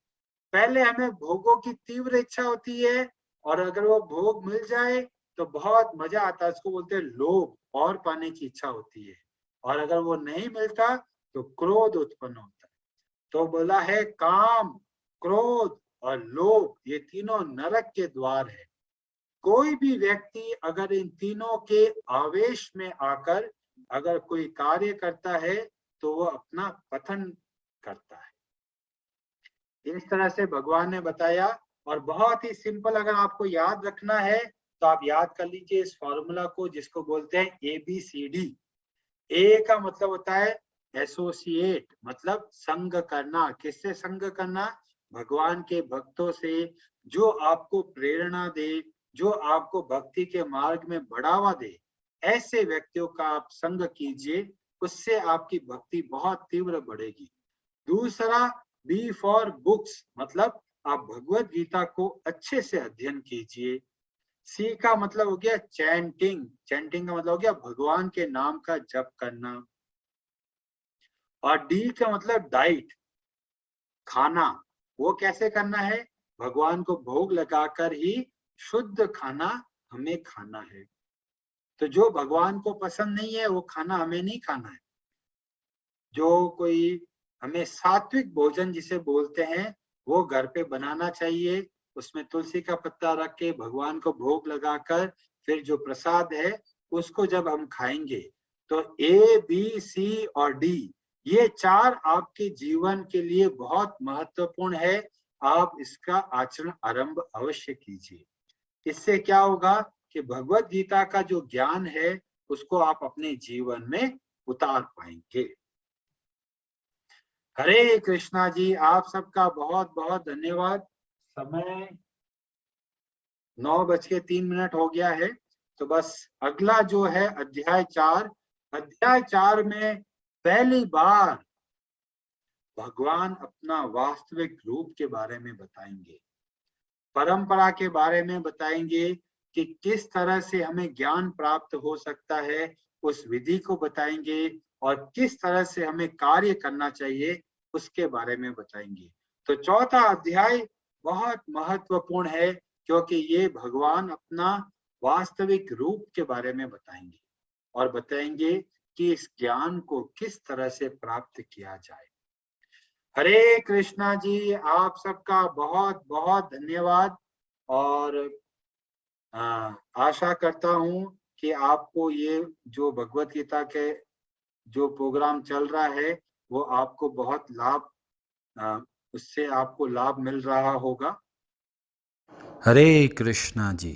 पहले हमें भोगों की तीव्र इच्छा होती है और अगर वो भोग मिल जाए तो बहुत मजा आता है, इसको बोलते हैं लोभ, और पाने की इच्छा होती है। और अगर वो नहीं मिलता तो क्रोध उत्पन्न होता है। तो बोला है काम, क्रोध और लोभ ये तीनों नरक के द्वार है। कोई भी व्यक्ति अगर इन तीनों के आवेश में आकर अगर कोई कार्य करता है तो वो अपना पतन करता है। इस तरह से भगवान ने बताया। और बहुत ही सिंपल अगर आपको याद रखना है तो आप याद कर लीजिए इस फॉर्मूला को जिसको बोलते हैं ABCD। ए का मतलब होता है एसोसिएट, मतलब संग करना। किससे संग करना? भगवान के भक्तों से, जो आपको प्रेरणा दे, जो आपको भक्ति के मार्ग में बढ़ावा दे। ऐसे व्यक्तियों का आप संग कीजिए, उससे आपकी भक्ति बहुत तीव्र बढ़ेगी। दूसरा बी फॉर बुक्स, मतलब आप भगवत गीता को अच्छे से अध्ययन कीजिए। सी का मतलब हो गया चैंटिंग, चैंटिंग का मतलब हो गया भगवान के नाम का जप करना। और डी का मतलब डाइट, खाना। वो कैसे करना है? भगवान को भोग लगाकर ही शुद्ध खाना हमें खाना है। तो जो भगवान को पसंद नहीं है वो खाना हमें नहीं खाना है। जो कोई हमें सात्विक भोजन जिसे बोलते हैं वो घर पे बनाना चाहिए। उसमें तुलसी का पत्ता रख के भगवान को भोग लगाकर फिर जो प्रसाद है उसको जब हम खाएंगे तो ए बी सी और डी ये 4 आपके जीवन के लिए बहुत महत्वपूर्ण है। आप इसका आचरण आरंभ अवश्य कीजिए। इससे क्या होगा कि भगवत गीता का जो ज्ञान है उसको आप अपने जीवन में उतार पाएंगे। हरे कृष्णा जी, आप सबका बहुत बहुत धन्यवाद। समय 9:03 हो गया है, तो बस अगला जो है अध्याय 4। अध्याय 4 में पहली बार भगवान अपना वास्तविक रूप के बारे में बताएंगे, परंपरा के बारे में बताएंगे कि किस तरह से हमें ज्ञान प्राप्त हो सकता है, उस विधि को बताएंगे और किस तरह से हमें कार्य करना चाहिए उसके बारे में बताएंगे। तो चौथा अध्याय बहुत महत्वपूर्ण है क्योंकि ये भगवान अपना वास्तविक रूप के बारे में बताएंगे और बताएंगे कि इस ज्ञान को किस तरह से प्राप्त किया जाए। हरे कृष्णा जी, आप सबका बहुत बहुत धन्यवाद और आशा करता हूं कि आपको ये जो भगवत गीता के जो प्रोग्राम चल रहा है वो आपको बहुत उससे आपको लाभ मिल रहा होगा। हरे कृष्णा जी।